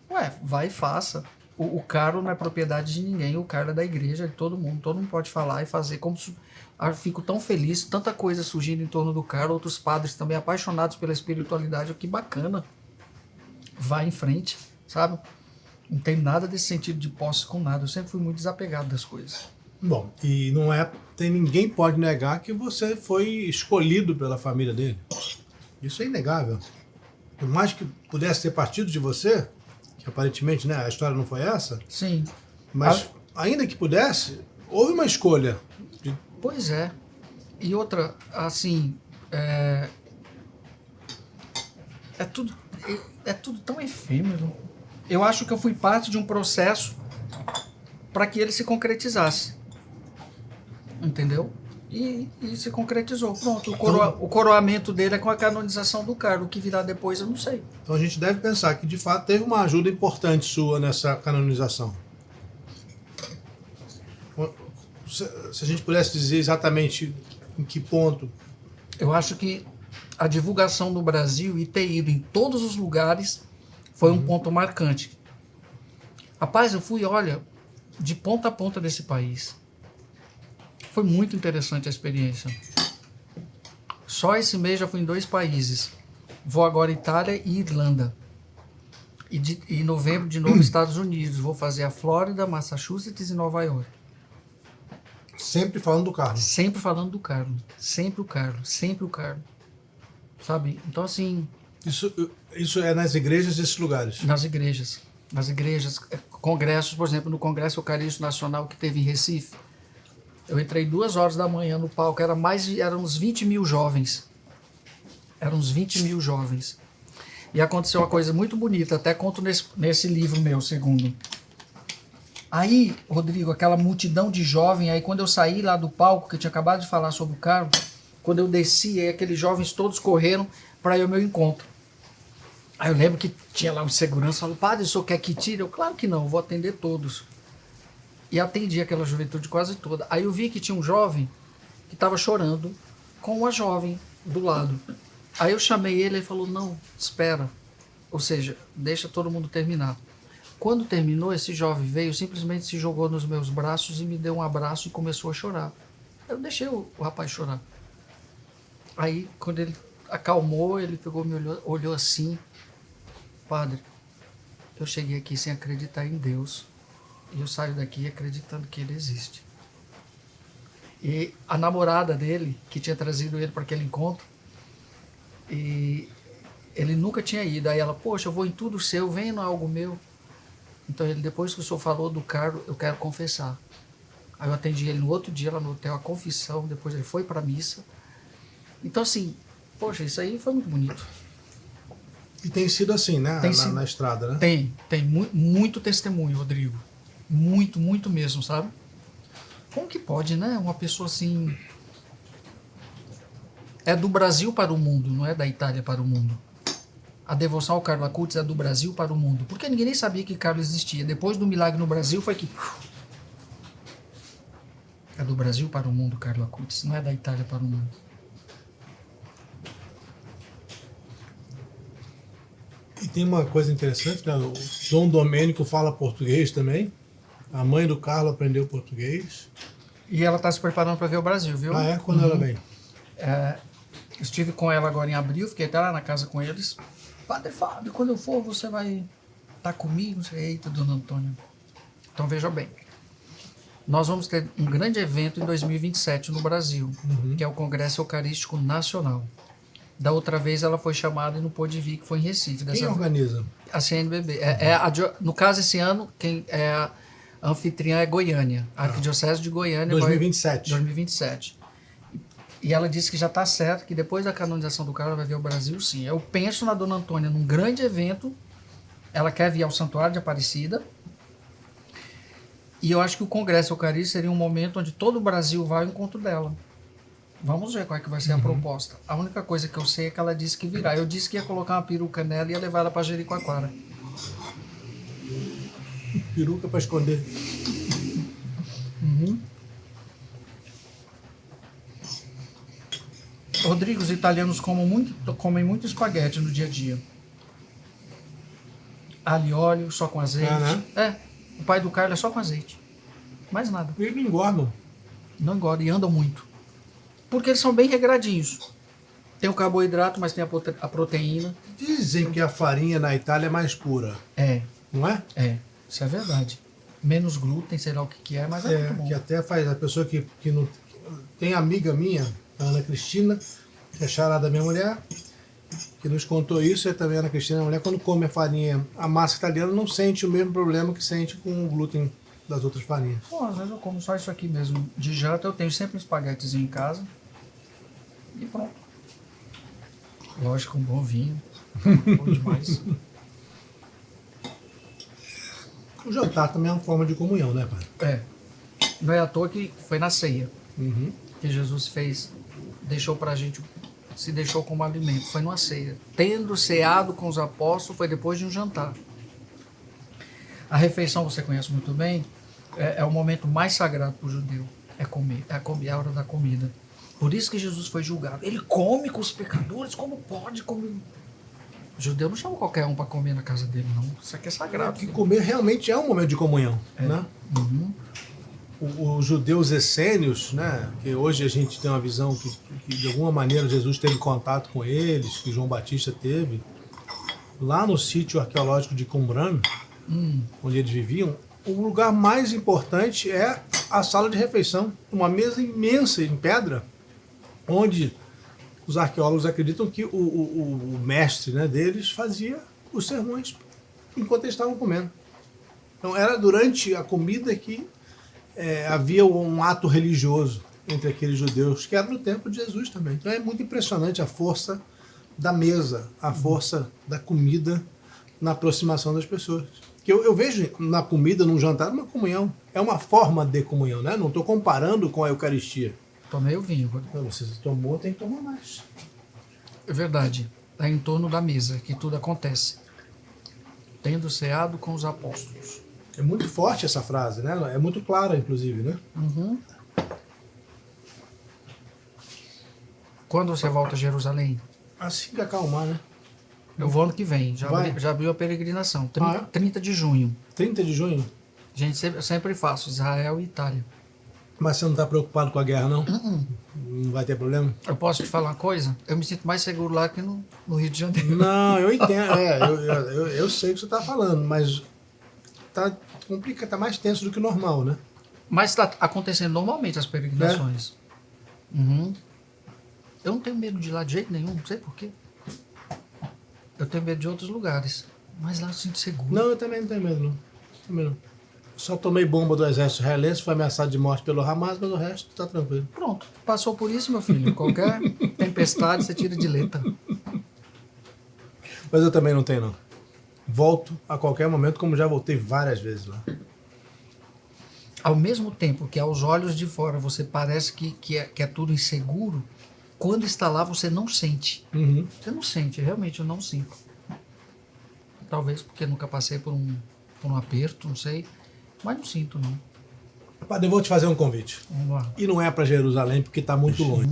Ué, vai e faça. O carro não é propriedade de ninguém, o carro é da igreja, de todo mundo pode falar e fazer. Eu fico tão feliz, tanta coisa surgindo em torno do carro, outros padres também apaixonados pela espiritualidade, que bacana. Vai em frente, sabe? Não tem nada desse sentido de posse com nada, eu sempre fui muito desapegado das coisas. Bom, e ninguém pode negar que você foi escolhido pela família dele. Isso é inegável. Por mais que pudesse ter partido de você, que aparentemente, né, a história não foi essa. Sim. Mas ainda que pudesse, houve uma escolha. Pois é. E outra, assim, é tudo tão efêmero. Eu acho que eu fui parte de um processo para que ele se concretizasse. Entendeu? E se concretizou. Pronto. O coroamento dele é com a canonização do Carlo. O que virá depois eu não sei. Então a gente deve pensar que de fato teve uma ajuda importante sua nessa canonização. Se a gente pudesse dizer exatamente em que ponto. Eu acho que a divulgação no Brasil e ter ido em todos os lugares foi um ponto marcante. Rapaz, eu fui, olha, de ponta a ponta desse país. Foi muito interessante a experiência. Só esse mês já fui em 2 países. Vou agora Itália e Irlanda. E em novembro, de novo, Estados Unidos. Vou fazer a Flórida, Massachusetts e Nova York. Sempre falando do Carlo. Sempre falando do Carlo. Sempre o Carlo. Sabe? Então, assim... Isso é nas igrejas desses lugares? Nas igrejas. Congressos, por exemplo, no Congresso Eucarístico Nacional que teve em Recife. Eu entrei 2 horas da manhã no palco, eram uns 20 mil jovens. E aconteceu uma coisa muito bonita, até conto nesse livro meu, segundo. Aí, Rodrigo, aquela multidão de jovens, aí quando eu saí lá do palco, que eu tinha acabado de falar sobre o Carlo, quando eu desci, aí aqueles jovens todos correram para ir ao meu encontro. Aí eu lembro que tinha lá um segurança, falou, padre, o senhor quer que tire? Eu, claro que não, eu vou atender todos. E atendi aquela juventude quase toda. Aí eu vi que tinha um jovem que estava chorando com uma jovem do lado. Aí eu chamei ele e ele falou, não, espera. Ou seja, deixa todo mundo terminar. Quando terminou, esse jovem veio, simplesmente se jogou nos meus braços e me deu um abraço e começou a chorar. Eu deixei o rapaz chorar. Aí, quando ele acalmou, ele pegou, me olhou assim, padre, eu cheguei aqui sem acreditar em Deus. E eu saio daqui acreditando que ele existe. E a namorada dele, que tinha trazido ele para aquele encontro, e ele nunca tinha ido. Aí ela, poxa, eu vou em tudo seu, vem no algo meu. Então ele, depois que o senhor falou do Carlo, eu quero confessar. Aí eu atendi ele no outro dia lá no hotel, a confissão, depois ele foi para a missa. Então assim, poxa, isso aí foi muito bonito. E tem sido assim, né? Na estrada, né? Tem muito testemunho, Rodrigo. Muito mesmo, sabe? Como que pode, né? Uma pessoa assim... É do Brasil para o mundo, não é da Itália para o mundo. A devoção ao Carlo Acutis é do Brasil para o mundo. Porque ninguém nem sabia que Carlo existia. Depois do milagre no Brasil foi que... É do Brasil para o mundo, Carlo Acutis. Não é da Itália para o mundo. E tem uma coisa interessante, né? O Dom Domênico fala português também. A mãe do Carlo aprendeu português. E ela está se preparando para ver o Brasil, viu? Ah, é? Quando ela vem? Estive com ela agora em abril, fiquei até lá na casa com eles. Padre Fábio, quando eu for, você vai estar comigo? Eita, dona Antônia. Então veja bem. Nós vamos ter um grande evento em 2027 no Brasil, que é o Congresso Eucarístico Nacional. Da outra vez ela foi chamada e não pôde vir, que foi em Recife. Quem organiza? A CNBB. No caso, esse ano, quem é a anfitriã é Goiânia. A Arquidiocese de Goiânia. 2027. 2027. E ela disse que já está certo, que depois da canonização do Carlo ela vai vir ao Brasil, sim. Eu penso na Dona Antônia num grande evento. Ela quer vir ao Santuário de Aparecida. E eu acho que o Congresso Eucarístico seria um momento onde todo o Brasil vai ao encontro dela. Vamos ver qual é que vai ser a proposta. A única coisa que eu sei é que ela disse que virá. Eu disse que ia colocar uma peruca nela e ia levar ela para Jericoacoara. Peruca para esconder. Rodrigo, os italianos comem muito espaguete no dia a dia. Alho e óleo, só com azeite. Né? O pai do Carlos é só com azeite. Mais nada. Eles não engordam. Não engordam e andam muito. Porque eles são bem regradinhos. Tem o carboidrato, mas tem a proteína. Dizem que a farinha na Itália é mais pura. Não é? Isso é verdade. Menos glúten, sei lá o que é, mas é muito bom. Que até faz a pessoa que não... Tem amiga minha, a Ana Cristina, que é charada da minha mulher, que nos contou isso, e também a Ana Cristina, a mulher, quando come a farinha, a massa italiana não sente o mesmo problema que sente com o glúten das outras farinhas. Pô, às vezes eu como só isso aqui mesmo. De janta eu tenho sempre um espaguetezinho em casa. E pronto. Lógico, um bom vinho. Bom demais. O jantar também é uma forma de comunhão, né, pai? Não é à toa que foi na ceia Uhum. que Jesus deixou pra gente, se deixou como alimento. Foi numa ceia. Tendo ceado com os apóstolos, foi depois de um jantar. A refeição, você conhece muito bem, é o momento mais sagrado para o judeu. É comer, é a hora da comida. Por isso que Jesus foi julgado. Ele come com os pecadores, como pode comer? O judeu não chama qualquer um para comer na casa dele, não. Isso aqui é sagrado. Que comer realmente é um momento de comunhão, né? Uhum. Os judeus essênios, né, que hoje a gente tem uma visão que de alguma maneira Jesus teve contato com eles, que João Batista teve, lá no sítio arqueológico de Qumran, onde eles viviam, o lugar mais importante é a sala de refeição, uma mesa imensa em pedra, onde os arqueólogos acreditam que o mestre, né, deles fazia os sermões enquanto eles estavam comendo. Então era durante a comida que havia um ato religioso entre aqueles judeus, que era no tempo de Jesus também. Então é muito impressionante a força da mesa, a força da comida na aproximação das pessoas. Que eu vejo na comida, num jantar, uma comunhão. É uma forma de comunhão, né? Não estou comparando com a Eucaristia. Tomei o vinho, Rodrigo. Então, você tomou, tem que tomar mais. É verdade. É em torno da mesa que tudo acontece. Tendo ceado com os apóstolos. É muito forte essa frase, né? É muito clara, inclusive, né? Uhum. Quando você volta a Jerusalém? Assim que acalmar, né? Eu vou ano que vem. Já abriu a peregrinação. 30 de junho. 30 de junho? Gente, eu sempre faço Israel e Itália. Mas você não está preocupado com a guerra, não? Não vai ter problema? Eu posso te falar uma coisa? Eu me sinto mais seguro lá que no Rio de Janeiro. Não, eu entendo. Eu sei o que você está falando, mas tá complicado, tá mais tenso do que o normal, né? Mas está acontecendo normalmente as peregrinações. Uhum. Eu não tenho medo de ir lá de jeito nenhum, não sei porquê. Eu tenho medo de outros lugares. Mas lá eu sinto seguro. Não, eu também não tenho medo, não. Também não. Só tomei bomba do exército israelense, foi ameaçado de morte pelo Hamas, mas o resto tá tranquilo. Pronto, passou por isso, meu filho. Qualquer tempestade você tira de letra. Mas eu também não tenho, não. Volto a qualquer momento, como já voltei várias vezes lá. Ao mesmo tempo que aos olhos de fora você parece que é tudo inseguro, quando está lá você não sente. Uhum. Você não sente, realmente eu não sinto. Talvez porque nunca passei por um aperto, não sei. Mas não sinto, não. Padre, eu vou te fazer um convite. Vamos lá. E não é para Jerusalém, porque está muito longe.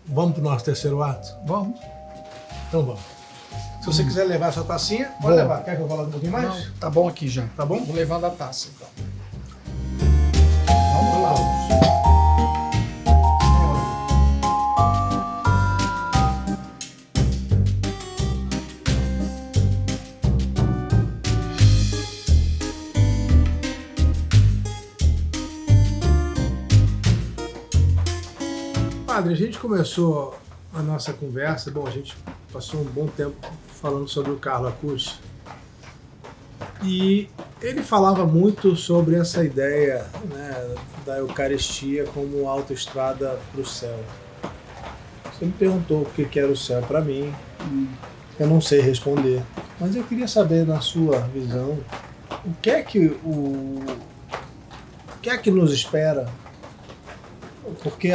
Vamos para o nosso terceiro ato? Vamos. Então vamos. Se você quiser levar a sua tacinha, pode levar. Quer que eu coloque um pouquinho mais? Não, tá bom aqui já. Tá bom? Vou levando a taça, então. Vamos lá. Padre, a gente começou a nossa conversa, bom, a gente passou um bom tempo falando sobre o Carlo Acutis, e ele falava muito sobre essa ideia, né, da Eucaristia como autoestrada para o céu. Você me perguntou o que era o céu para mim, eu não sei responder, mas eu queria saber, na sua visão, o que é que que é que nos espera? Porque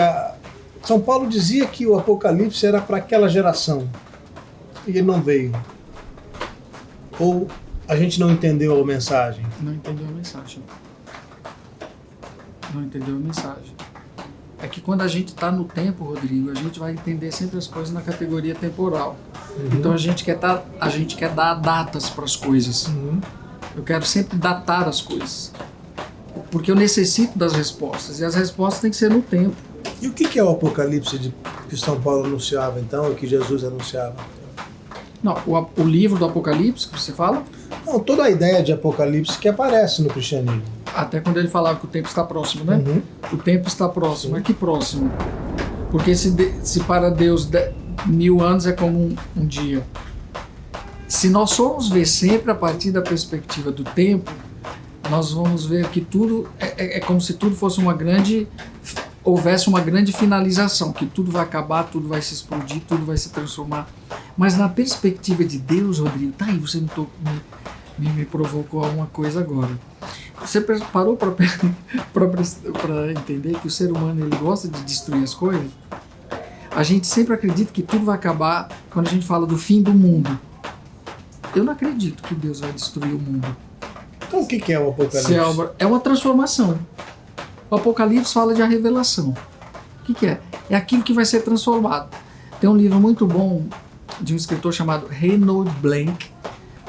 São Paulo dizia que o Apocalipse era para aquela geração e ele não veio. Ou a gente não entendeu a mensagem? Não entendeu a mensagem. Não entendeu a mensagem. É que quando a gente está no tempo, Rodrigo, a gente vai entender sempre as coisas na categoria temporal. Então a gente quer dar datas para as coisas. Eu quero sempre datar as coisas. Porque eu necessito das respostas. E as respostas têm que ser no tempo. E o que é o Apocalipse que São Paulo anunciava então, e que Jesus anunciava? Não, o livro do Apocalipse que você fala? Não, toda a ideia de Apocalipse que aparece no cristianismo. Até quando ele falava que o tempo está próximo, né? O tempo está próximo. É que próximo? Porque se para Deus 1000 anos é como um dia. Se nós formos ver sempre a partir da perspectiva do tempo, nós vamos ver que tudo é como se tudo fosse houvesse uma grande finalização, que tudo vai acabar, tudo vai se explodir, tudo vai se transformar. Mas na perspectiva de Deus, Rodrigo, tá aí, você me provocou alguma coisa agora. Você parou para entender que o ser humano ele gosta de destruir as coisas? A gente sempre acredita que tudo vai acabar quando a gente fala do fim do mundo. Eu não acredito que Deus vai destruir o mundo. Então o que é o Apocalipse? É uma transformação. O Apocalipse fala de a revelação. O que é? É aquilo que vai ser transformado. Tem um livro muito bom de um escritor chamado Reinhold Blank,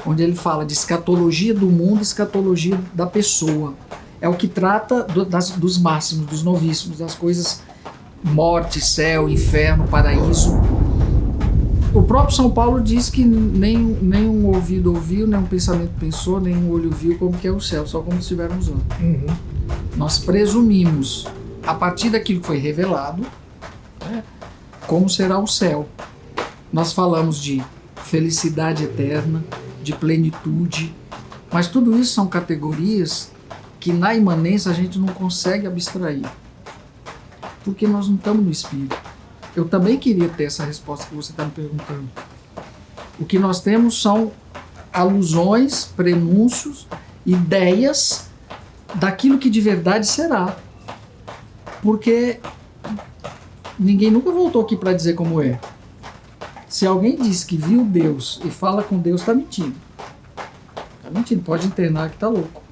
onde ele fala de escatologia do mundo e escatologia da pessoa. É o que trata dos máximos, dos novíssimos, das coisas morte, céu, inferno, paraíso. O próprio São Paulo diz que nem um ouvido ouviu, nem um pensamento pensou, nem um olho viu como que é o céu, só como estivermos lá. Nós presumimos, a partir daquilo que foi revelado, né, como será o céu. Nós falamos de felicidade eterna, de plenitude, mas tudo isso são categorias que na imanência a gente não consegue abstrair, porque nós não estamos no Espírito. Eu também queria ter essa resposta que você está me perguntando. O que nós temos são alusões, prenúncios, ideias daquilo que de verdade será, porque ninguém nunca voltou aqui para dizer como é. Se alguém diz que viu Deus e fala com Deus, está mentindo. Está mentindo, pode internar que está louco.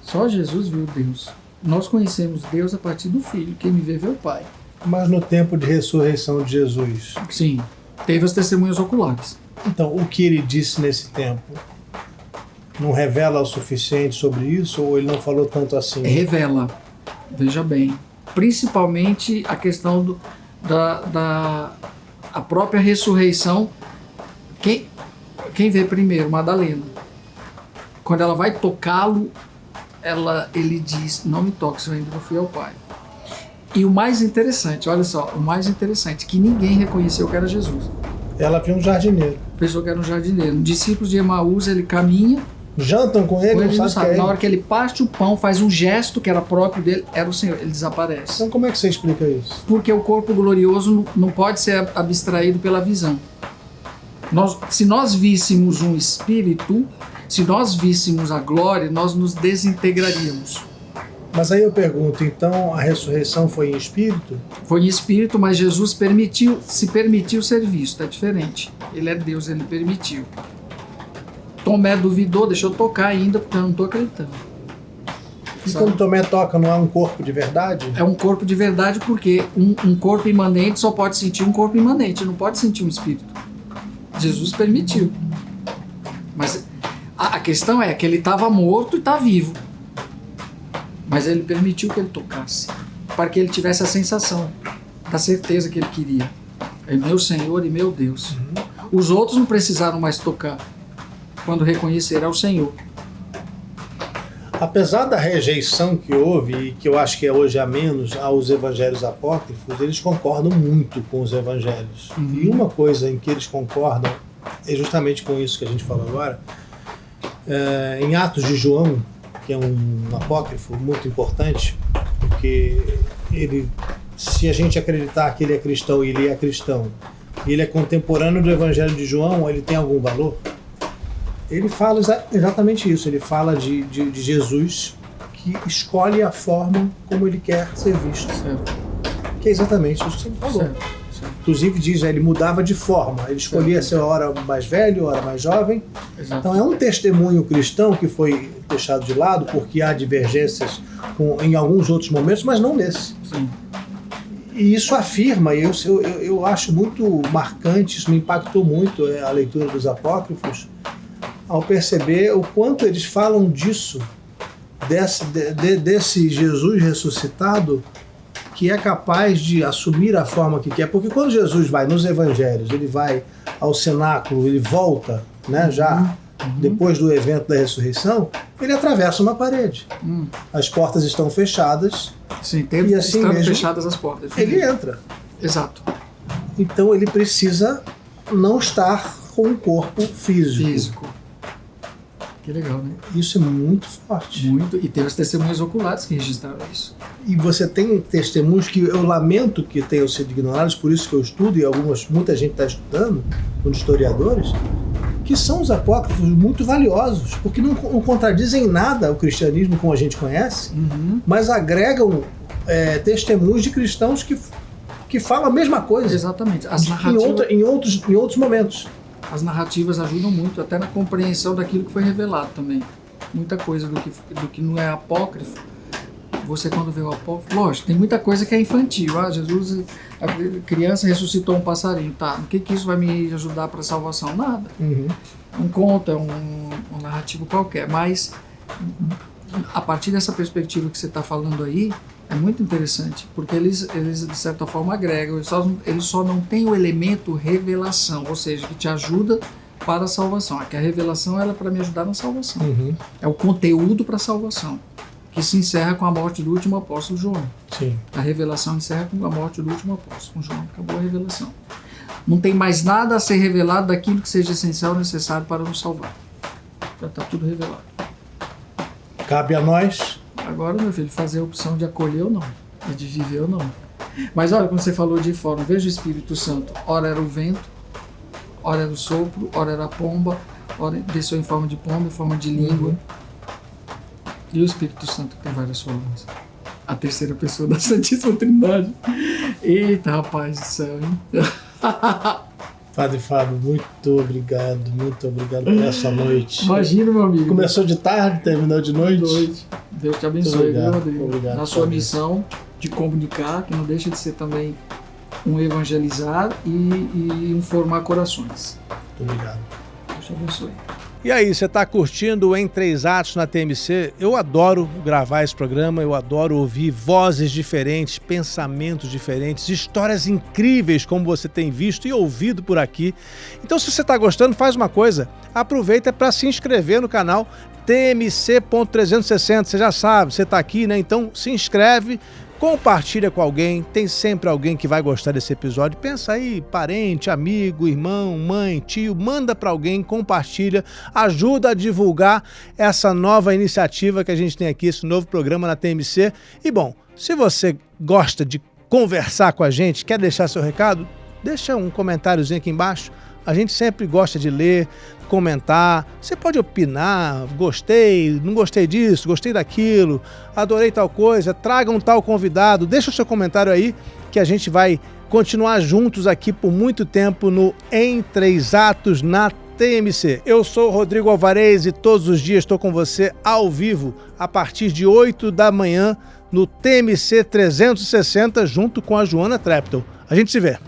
Só Jesus viu Deus. Nós conhecemos Deus a partir do Filho. Quem me vê, vê o Pai. Mas no tempo de ressurreição de Jesus? Sim, teve as testemunhas oculares. Então, o que ele disse nesse tempo não revela o suficiente sobre isso, ou ele não falou tanto assim? Revela, veja bem. Principalmente a questão a própria ressurreição. Quem vê primeiro? Madalena. Quando ela vai tocá-lo, ele diz, não me toques, eu ainda não fui ao Pai. E o mais interessante, olha só, que ninguém reconheceu que era Jesus. Ela viu um jardineiro. Pensou que era um jardineiro. Um discípulo de Emaús, ele caminha. Jantam com ele, não sabe que é. Na hora que ele parte o pão, faz um gesto que era próprio dele, era o Senhor, ele desaparece. Então como é que você explica isso? Porque o corpo glorioso não pode ser abstraído pela visão. Se nós víssemos um espírito, se nós víssemos a glória, nós nos desintegraríamos. Mas aí eu pergunto, então a ressurreição foi em espírito? Foi em espírito, mas Jesus se permitiu ser visto, é diferente. Ele é Deus, ele permitiu. Tomé duvidou, deixou tocar ainda, porque eu não estou acreditando. E quando Tomé toca, não é um corpo de verdade? É um corpo de verdade porque um corpo imanente só pode sentir um corpo imanente, não pode sentir um espírito. Jesus permitiu. Mas a questão é que ele estava morto e está vivo. Mas ele permitiu que ele tocasse, para que ele tivesse a sensação da certeza que ele queria. É meu Senhor e meu Deus. Os outros não precisaram mais tocar quando reconheceram ao Senhor. Apesar da rejeição que houve, e que eu acho que é hoje a menos, aos evangelhos apócrifos, eles concordam muito com os evangelhos. E uma coisa em que eles concordam é justamente com isso que a gente falou agora. Em Atos de João, que é um apócrifo muito importante, porque se a gente acreditar que ele é cristão e ele é cristão, e ele é contemporâneo do Evangelho de João, ele tem algum valor? Ele fala exatamente isso, ele fala de Jesus, que escolhe a forma como ele quer ser visto. Certo. Que é exatamente isso que você me falou. Certo. Inclusive diz, ele mudava de forma. Ele escolhia ser a hora mais velho, a hora mais jovem. Exato. Então é um testemunho cristão que foi deixado de lado porque há divergências em alguns outros momentos, mas não nesse. Sim. E isso afirma, e eu acho muito marcante, isso me impactou muito a leitura dos apócrifos, ao perceber o quanto eles falam disso, desse Jesus ressuscitado, que é capaz de assumir a forma que quer. Porque quando Jesus vai nos evangelhos, ele vai ao cenáculo, ele volta, né, já depois do evento da ressurreição, ele atravessa uma parede. As portas estão fechadas. Sim, e assim estando mesmo, fechadas as portas. ele entra. Exato. Então ele precisa não estar com um corpo físico. Que legal, né? Isso é muito forte. Muito. E teve os testemunhos oculares que registraram isso. E você tem testemunhos que eu lamento que tenham sido ignorados, por isso que eu estudo, e muita gente está estudando, os historiadores, que são os apócrifos muito valiosos, porque não contradizem nada o cristianismo como a gente conhece, mas agregam testemunhos de cristãos que falam a mesma coisa. Exatamente. As narrativas... em outros momentos. As narrativas ajudam muito, até na compreensão daquilo que foi revelado também. Muita coisa do que não é apócrifo, você quando vê o apócrifo, lógico, tem muita coisa que é infantil. Jesus, a criança ressuscitou um passarinho, tá? O que isso vai me ajudar para a salvação? Nada. Um conto, um narrativo qualquer. Mas, a partir dessa perspectiva que você está falando aí, é muito interessante, porque eles de certa forma agregam, eles só não têm o elemento revelação, ou seja, que te ajuda para a salvação. Aqui a revelação ela é para me ajudar na salvação. É o conteúdo para a salvação, que se encerra com a morte do último apóstolo João. Sim. A revelação encerra com a morte do último apóstolo João. Acabou a revelação. Não tem mais nada a ser revelado daquilo que seja essencial ou necessário para nos salvar. Já está tudo revelado. Cabe a nós. Agora, meu filho, fazer a opção de acolher ou não, e de viver ou não. Mas olha, quando você falou de forma, veja o Espírito Santo. Ora era o vento, ora era o sopro, ora era a pomba, ora desceu em forma de pomba, em forma de língua. E o Espírito Santo que tem várias formas. A terceira pessoa da Santíssima Trindade. Eita, rapaz do céu, hein? Padre Fábio, muito obrigado por essa noite. Imagina, meu amigo. Começou de tarde, terminou de noite. Deus te abençoe, viu, Rodrigo? Obrigado, na sua Padre. missão de comunicar, que não deixa de ser também um evangelizar e um formar corações. Muito obrigado. Deus te abençoe. E aí, você está curtindo o Em 3 Atos na TMC? Eu adoro gravar esse programa, eu adoro ouvir vozes diferentes, pensamentos diferentes, histórias incríveis como você tem visto e ouvido por aqui. Então, se você está gostando, faz uma coisa, aproveita para se inscrever no canal TMC.360, você já sabe, você está aqui, né? Então se inscreve, compartilha com alguém, tem sempre alguém que vai gostar desse episódio. Pensa aí, parente, amigo, irmão, mãe, tio, manda para alguém, compartilha, ajuda a divulgar essa nova iniciativa que a gente tem aqui, esse novo programa na TMC. E bom, se você gosta de conversar com a gente, quer deixar seu recado, deixa um comentáriozinho aqui embaixo. A gente sempre gosta de ler, comentar, você pode opinar, gostei, não gostei disso, gostei daquilo, adorei tal coisa, traga um tal convidado, deixa o seu comentário aí que a gente vai continuar juntos aqui por muito tempo no Em 3 Atos na TMC. Eu sou o Rodrigo Alvarez e todos os dias estou com você ao vivo a partir de 8 da manhã no TMC 360 junto com a Joana Treptow. A gente se vê.